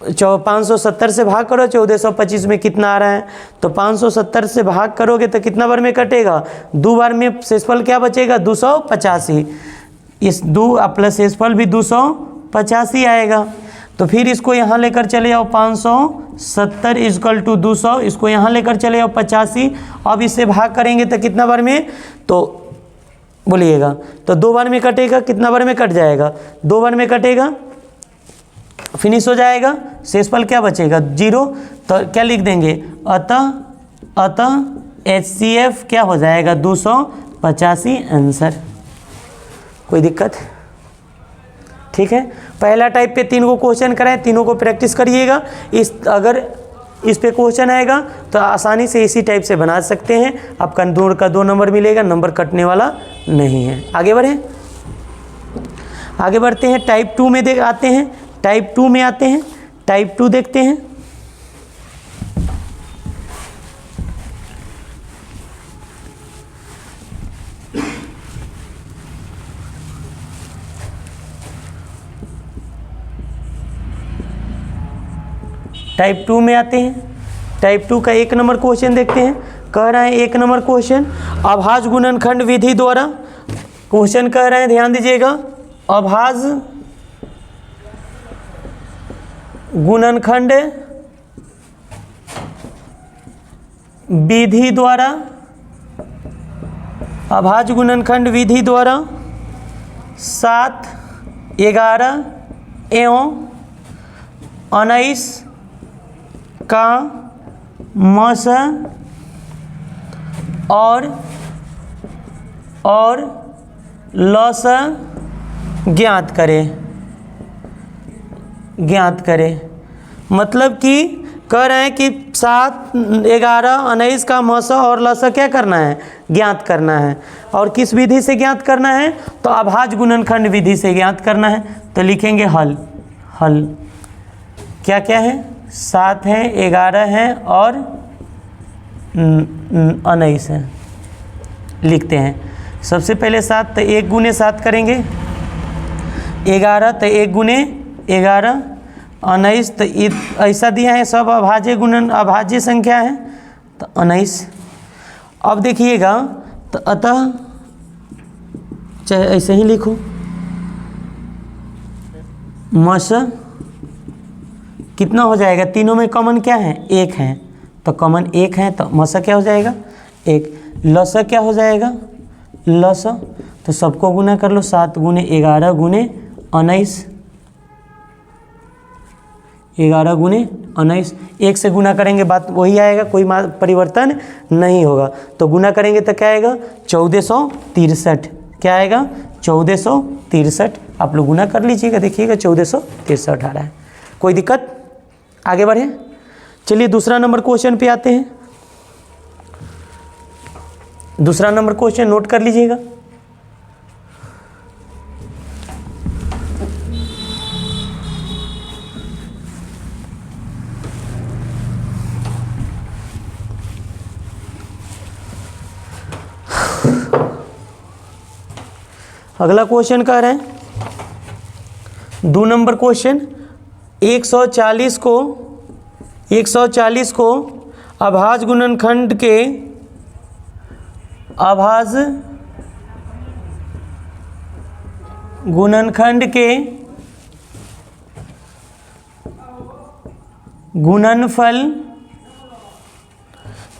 A: 570 से भाग करो, 1425 में कितना आ रहा है, तो 570 से भाग करोगे तो कितना बार में कटेगा, 2 बार में शेषफल क्या बचेगा 285, इस 2 प्लस शेषफल भी 285 आएगा। तो फिर इसको यहाँ लेकर चले जाओ 570 इक्वल टू 200, इसको यहाँ लेकर चले जाओ 85, अब इससे भाग करेंगे तो कितना बार में, तो बोलिएगा, तो 2 बार में कटेगा, कितना बार में कट जाएगा, 2 बार में कटेगा, फिनिश हो जाएगा, शेषफल क्या बचेगा 0। तो क्या लिख देंगे, अतः HCF क्या हो जाएगा 285 आंसर। कोई दिक्कत, ठीक है। पहला टाइप पे 3 को क्वेश्चन कराएं, तीनों को प्रैक्टिस करिएगा। अगर इस पे क्वेश्चन आएगा तो आसानी से इसी टाइप से बना सकते हैं, आपका 2 का 2 नंबर मिलेगा, नंबर कटने वाला नहीं है। आगे बढ़ें, आगे बढ़ते हैं, टाइप 2 में आते हैं, टाइप 2 में आते हैं, टाइप 2 देखते हैं। टाइप 2 में आते हैं, टाइप 2 का 1 नंबर क्वेश्चन देखते हैं। कह रहा है 1 नंबर क्वेश्चन, अभाज्य गुणनखंड विधि द्वारा, क्वेश्चन कह रहे हैं ध्यान दीजिएगा, अभाज्य गुणनखंड विधि द्वारा, अभाज्य गुणनखंड विधि द्वारा 7, 11 एवं 19 का मस और लस ज्ञात करें। मतलब कि कह रहे हैं कि 7, 11, 19 का मस और लस क्या करना है, ज्ञात करना है। और किस विधि से ज्ञात करना है, तो अभाज्य गुणनखंड विधि से ज्ञात करना है। तो लिखेंगे हल क्या क्या है, 7 है, 11 है और 19 है। लिखते हैं सबसे पहले 7, तो 1 गुने 7 करेंगे, 11 तो 1 गुने 11, 19 तो ऐसा दिया है, सब अभाज्य संख्या है, तो 19। अब देखिएगा, तो अतः चाहे ऐसे ही लिखो, मस कितना हो जाएगा, तीनों में कॉमन क्या है 1 है, तो कॉमन 1 है, तो मस क्या हो जाएगा 1। लस क्या हो जाएगा, लस तो सबको गुना कर लो, 7 गुने 11 गुने 19, 11 गुने 19, 1 से गुना करेंगे बात वही आएगा, कोई परिवर्तन नहीं होगा। तो गुना करेंगे तो क्या आएगा 1463, क्या आएगा 1463। आप लोग गुना कर लीजिएगा, देखिएगा 1463 आ रहा है। कोई दिक्कत, आगे बढ़े। चलिए दूसरा नंबर क्वेश्चन पे आते हैं। दूसरा नंबर क्वेश्चन नोट कर लीजिएगा। अगला क्वेश्चन कह रहे हैं 2 नंबर क्वेश्चन, 140 को अभाज्य गुणनखंड के गुणनफल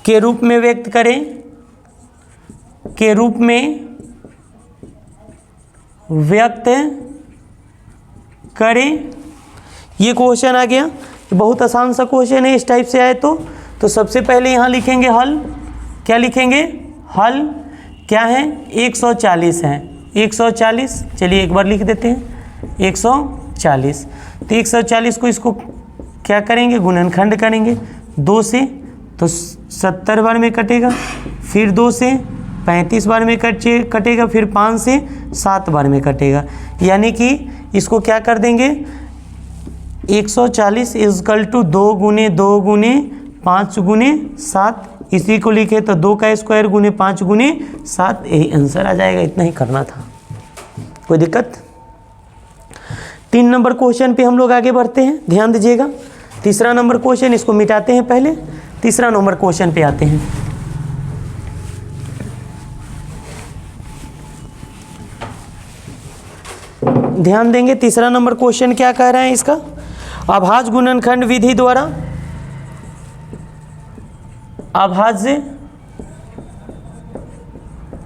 A: के रूप में व्यक्त करें। ये क्वेश्चन आ गया, बहुत आसान सा क्वेश्चन है। इस टाइप से आए तो सबसे पहले यहाँ लिखेंगे हल। क्या लिखेंगे, हल क्या है 140 है, 140। चलिए एक बार लिख देते हैं 140। तो 140 को इसको क्या करेंगे, गुणनखंड करेंगे 2 से, तो 70 बार में कटेगा, फिर 2 से 35 बार में कटेगा, फिर 5 से 7 बार में कटेगा। यानी कि इसको क्या कर देंगे, 140 इजकल टू 2 गुने 2 गुने 5 गुने 7, इसी को लिखे तो 2 का स्क्वायर गुने 5 गुने 7, यही आंसर आ जाएगा। इतना ही करना था, कोई दिक्कत। 3 नंबर क्वेश्चन पे हम लोग आगे बढ़ते हैं, ध्यान दीजिएगा। तीसरा नंबर क्वेश्चन, इसको मिटाते हैं पहले, तीसरा नंबर क्वेश्चन पे आते हैं। ध्यान देंगे तीसरा नंबर क्वेश्चन क्या कह रहे हैं इसका। अभाज्य गुणनखंड विधि द्वारा, अभाज्य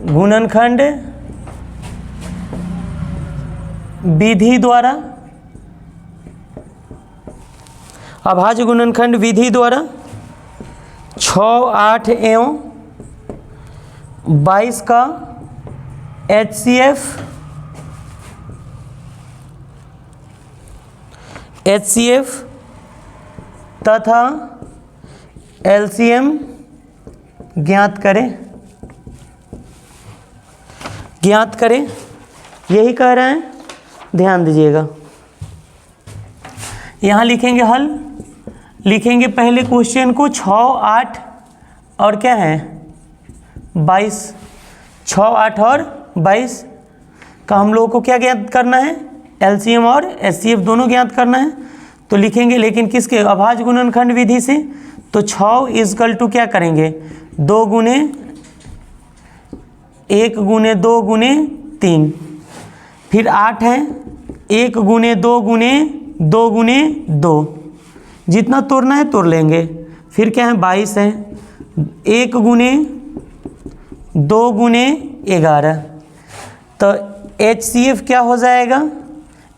A: गुणनखंड विधि द्वारा, अभाज्य गुणनखंड विधि द्वारा 6, 8 एवं 22 का HCF तथा LCM ज्ञात करें, ज्ञात करें, यही कह रहे हैं। ध्यान दीजिएगा, यहाँ लिखेंगे हल, लिखेंगे पहले क्वेश्चन को 6, 8 और क्या है 22, 6, 8 और 22 का हम लोगों को क्या ज्ञात करना है, LCM और HCF दोनों ज्ञात करना है। तो लिखेंगे लेकिन किसके, अभाज्य गुणनखंड विधि से। तो 6 इजकल टू क्या करेंगे, 2 गुने 1 गुने 2 गुने 3, फिर 8 है 1 गुने 2 गुने 2 गुने 2, जितना तोड़ना है तोड़ लेंगे। फिर क्या है 22 है 1 गुने 2 गुने 11, तो HCF क्या हो जाएगा,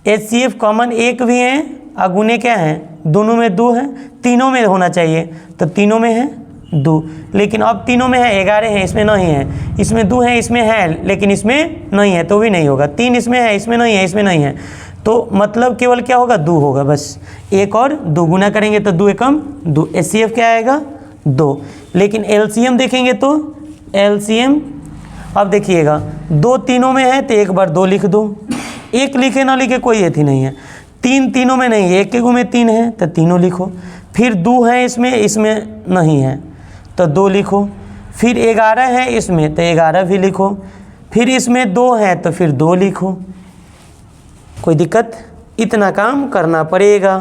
A: HCF कॉमन एक भी है और गुने क्या है, दोनों में 2 है, तीनों में होना चाहिए, तो तीनों में है 2, लेकिन अब तीनों में है 11 है, इसमें नहीं है, इसमें 2 है, इसमें है लेकिन इसमें नहीं है, तो भी नहीं होगा। 3 इसमें है, इसमें नहीं है, इसमें नहीं है, तो मतलब केवल क्या होगा 2 होगा बस। 1 और 2 गुना करेंगे तो 2 एकम 2, HCF क्या आएगा 2। लेकिन LCM देखेंगे तो LCM, अब देखिएगा 2 तीनों में है तो एक बार 2 लिख दो, 1 लिखे ना लिखे कोई एथी नहीं है। 3 तीनों में नहीं है, 1 के में 3 है तो तीनों लिखो। फिर 2 है इसमें, इसमें नहीं है तो 2 लिखो। फिर 11 है इसमें तो 11 भी लिखो। फिर इसमें 2 है तो फिर 2 लिखो। कोई दिक्कत, इतना काम करना पड़ेगा।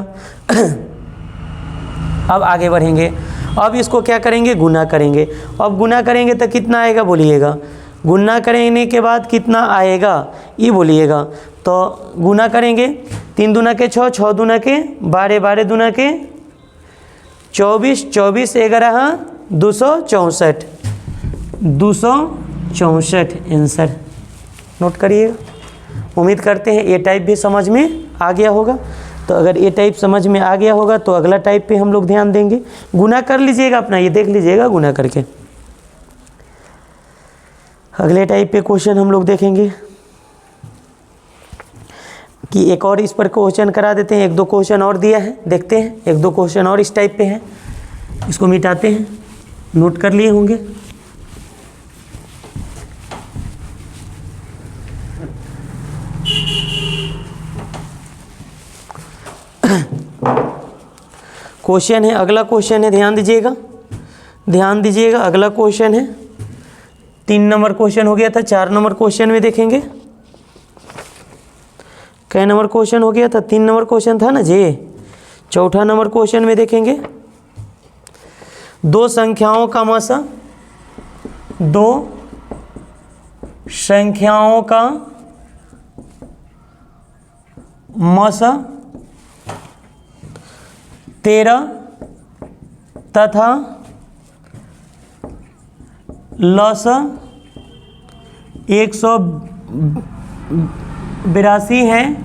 A: अब आगे बढ़ेंगे, अब इसको क्या करेंगे, गुना करेंगे। अब गुना करेंगे तो कितना आएगा बोलिएगा, गुना करने के बाद कितना आएगा ये बोलिएगा। तो गुना करेंगे 3 दूना के 6, 6 दूना के 12, 12 दूना के 24, 24 11 264, 264 आंसर नोट करिएगा। उम्मीद करते हैं ए टाइप भी समझ में आ गया होगा। तो अगर ए टाइप समझ में आ गया होगा तो अगला टाइप पे हम लोग ध्यान देंगे। गुना कर लीजिएगा अपना, ये देख लीजिएगा गुना करके। अगले टाइप पे क्वेश्चन हम लोग देखेंगे कि एक और इस पर क्वेश्चन करा देते हैं। 1-2 क्वेश्चन और दिया है, देखते हैं 1-2 क्वेश्चन और इस टाइप पे है, इसको मिटाते हैं। नोट कर लिए होंगे। क्वेश्चन है, अगला क्वेश्चन है, ध्यान दीजिएगा, ध्यान दीजिएगा। अगला क्वेश्चन है 3 नंबर क्वेश्चन हो गया था, 4 नंबर क्वेश्चन में देखेंगे। कै नंबर क्वेश्चन हो गया था, 3 नंबर क्वेश्चन था ना जी। 4था नंबर क्वेश्चन में देखेंगे 2 संख्याओं का मसा, 2 संख्याओं का मसा 13 तथा लसा 182 है,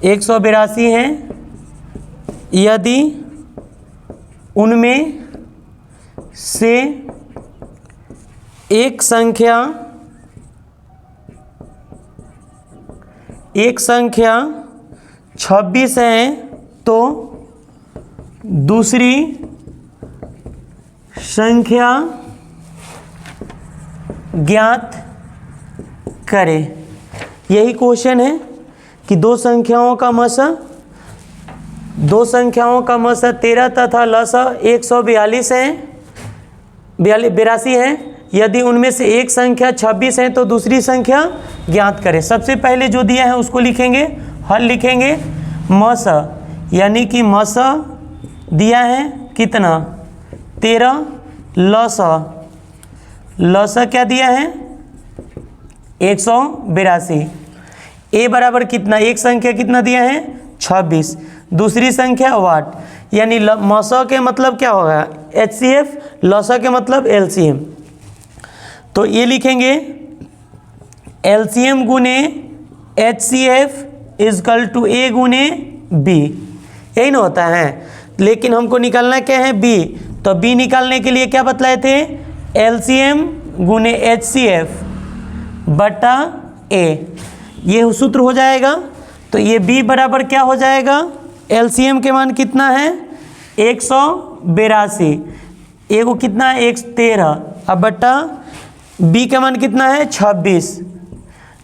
A: 182 है यदि उनमें से एक संख्या 26 है तो दूसरी संख्या ज्ञात करें। यही क्वेश्चन है कि 2 संख्याओं का मसा, 2 संख्याओं का मसा 13 तथा लसा 142 है, 82 है। यदि उनमें से एक संख्या 26 है तो दूसरी संख्या ज्ञात करें। सबसे पहले जो दिया है उसको लिखेंगे, हल लिखेंगे मसा यानी कि मस दिया है कितना 13, लस क्या दिया है 182। ए बराबर कितना, एक संख्या कितना दिया है 26, दूसरी संख्या वाट, यानी मस के मतलब क्या होगा HCF, लस के मतलब LCM। तो ये लिखेंगे LCM गुने HCF इजकल टू A गुने B, यही ना होता है। लेकिन हमको निकालना क्या है B, तो B निकालने के लिए क्या बतलाए थे LCM गुने HCF बटा A, ये सूत्र हो जाएगा। तो ये B बराबर क्या हो जाएगा, LCM के मान कितना है 182, A को कितना है 113, अब बटा B का मान कितना है 26,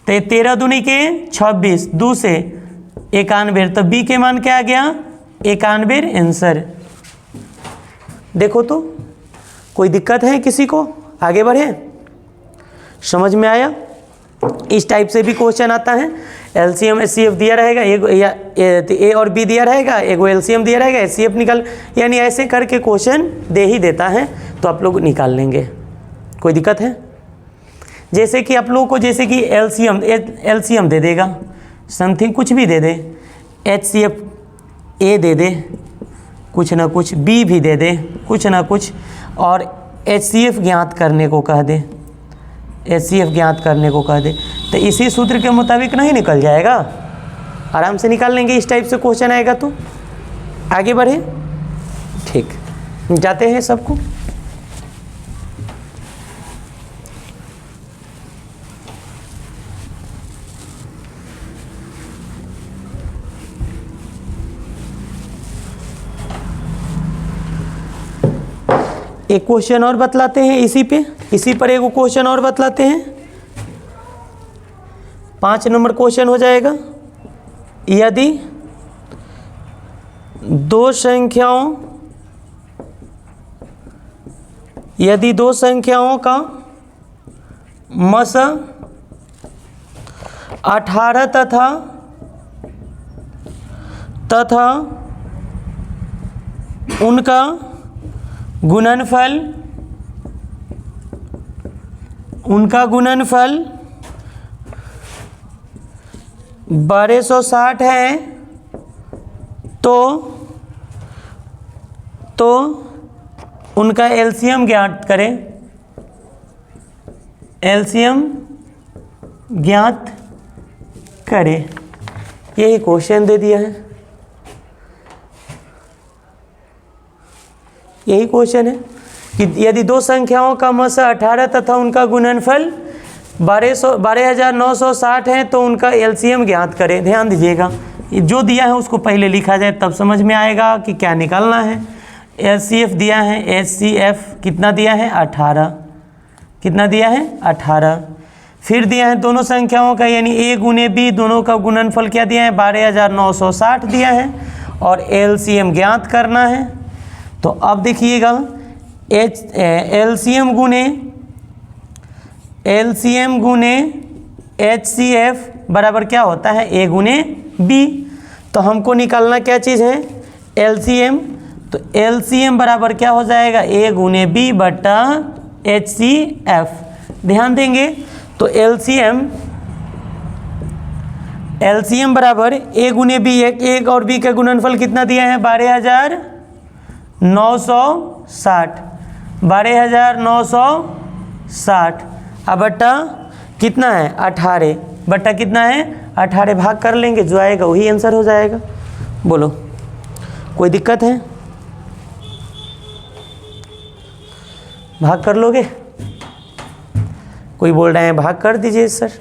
A: तो 13 दूनी के 26, 2 से 91, तो B के मान क्या आ गया 91 आंसर। देखो तो कोई दिक्कत है किसी को, आगे बढ़े, समझ में आया। इस टाइप से भी क्वेश्चन आता है, LCM HCF दिया रहेगा, A और B दिया रहेगा, एक LCM दिया रहेगा, HCF निकाल, यानी ऐसे करके क्वेश्चन दे ही देता है, तो आप लोग निकाल लेंगे, कोई दिक्कत है। जैसे कि आप लोगों को जैसे कि LCM दे देगा, समथिंग कुछ भी दे दे, HCF A दे दे कुछ ना कुछ, B भी दे दे कुछ ना कुछ, और HCF ज्ञात करने को कह दे, HCF ज्ञात करने को कह दे, तो इसी सूत्र के मुताबिक नहीं निकल जाएगा, आराम से निकाल लेंगे। इस टाइप से क्वेश्चन आएगा तो आगे बढ़े, ठीक, जाते हैं सबको। एक क्वेश्चन और बतलाते हैं इसी पर एक क्वेश्चन और बतलाते हैं, 5 नंबर क्वेश्चन हो जाएगा। यदि दो संख्याओं का मस 18 तथा उनका गुणनफल 1260 है, तो उनका LCM ज्ञात करें, LCM ज्ञात करें, यही क्वेश्चन दे दिया है, यही क्वेश्चन है कि यदि दो संख्याओं का मस 18 तथा उनका गुणनफल 12,960 है तो उनका LCM ज्ञात करें। ध्यान दीजिएगा, जो दिया है उसको पहले लिखा जाए, तब समझ में आएगा कि क्या निकालना है। HCF दिया है, HCF कितना दिया है 18, कितना दिया है 18। फिर दिया है दोनों संख्याओं का यानी A गुने B, दोनों का गुणनफल क्या दिया है 12,960 दिया है, और LCM ज्ञात करना है। तो अब देखिएगा LCM गुने HCF बराबर क्या होता है A गुने B। तो हमको निकालना क्या चीज़ है LCM, तो LCM बराबर क्या हो जाएगा A गुने B बटा HCF। ध्यान देंगे तो LCM बराबर A गुने B, एक और B का गुणनफल कितना दिया है 12,960, 12,960, अब बट्टा कितना है 18, बट्टा कितना है 18, भाग कर लेंगे, जो आएगा वही आंसर हो जाएगा। बोलो कोई दिक्कत है, भाग कर लोगे? कोई बोल रहे हैं भाग कर दीजिए सर,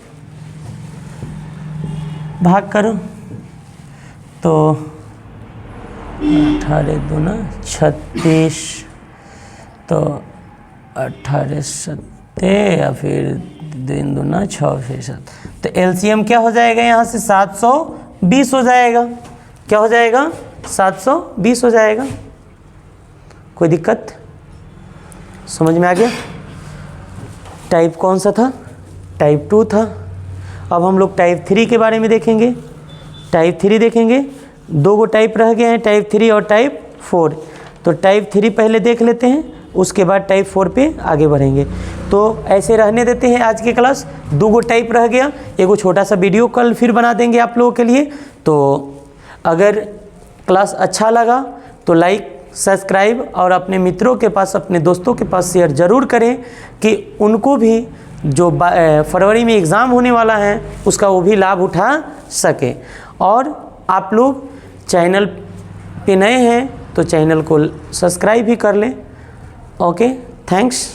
A: भाग करो। तो 18 दूना 36, तो 18 सत्ते या फिर 2 दूना 6 फिर 7, तो LCM क्या हो जाएगा यहाँ से 720 हो जाएगा। क्या हो जाएगा 720 हो जाएगा। कोई दिक्कत, समझ में आ गया? टाइप कौन सा था? टाइप 2 था। अब हम लोग टाइप 3 के बारे में देखेंगे। टाइप 3 देखेंगे, 2 टाइप रह गए हैं, टाइप 3 और टाइप 4। तो टाइप 3 पहले देख लेते हैं, उसके बाद टाइप 4 पे आगे बढ़ेंगे। तो ऐसे रहने देते हैं आज की क्लास। 2 टाइप रह गया, एगो छोटा सा वीडियो कल फिर बना देंगे आप लोगों के लिए। तो अगर क्लास अच्छा लगा तो लाइक, सब्सक्राइब और अपने मित्रों के पास, अपने दोस्तों के पास शेयर ज़रूर करें कि उनको भी जो फरवरी में एग्ज़ाम होने वाला है उसका वो भी लाभ उठा सके। और आप लोग चैनल पे नए हैं तो चैनल को सब्सक्राइब भी कर लें। Okay, thanks.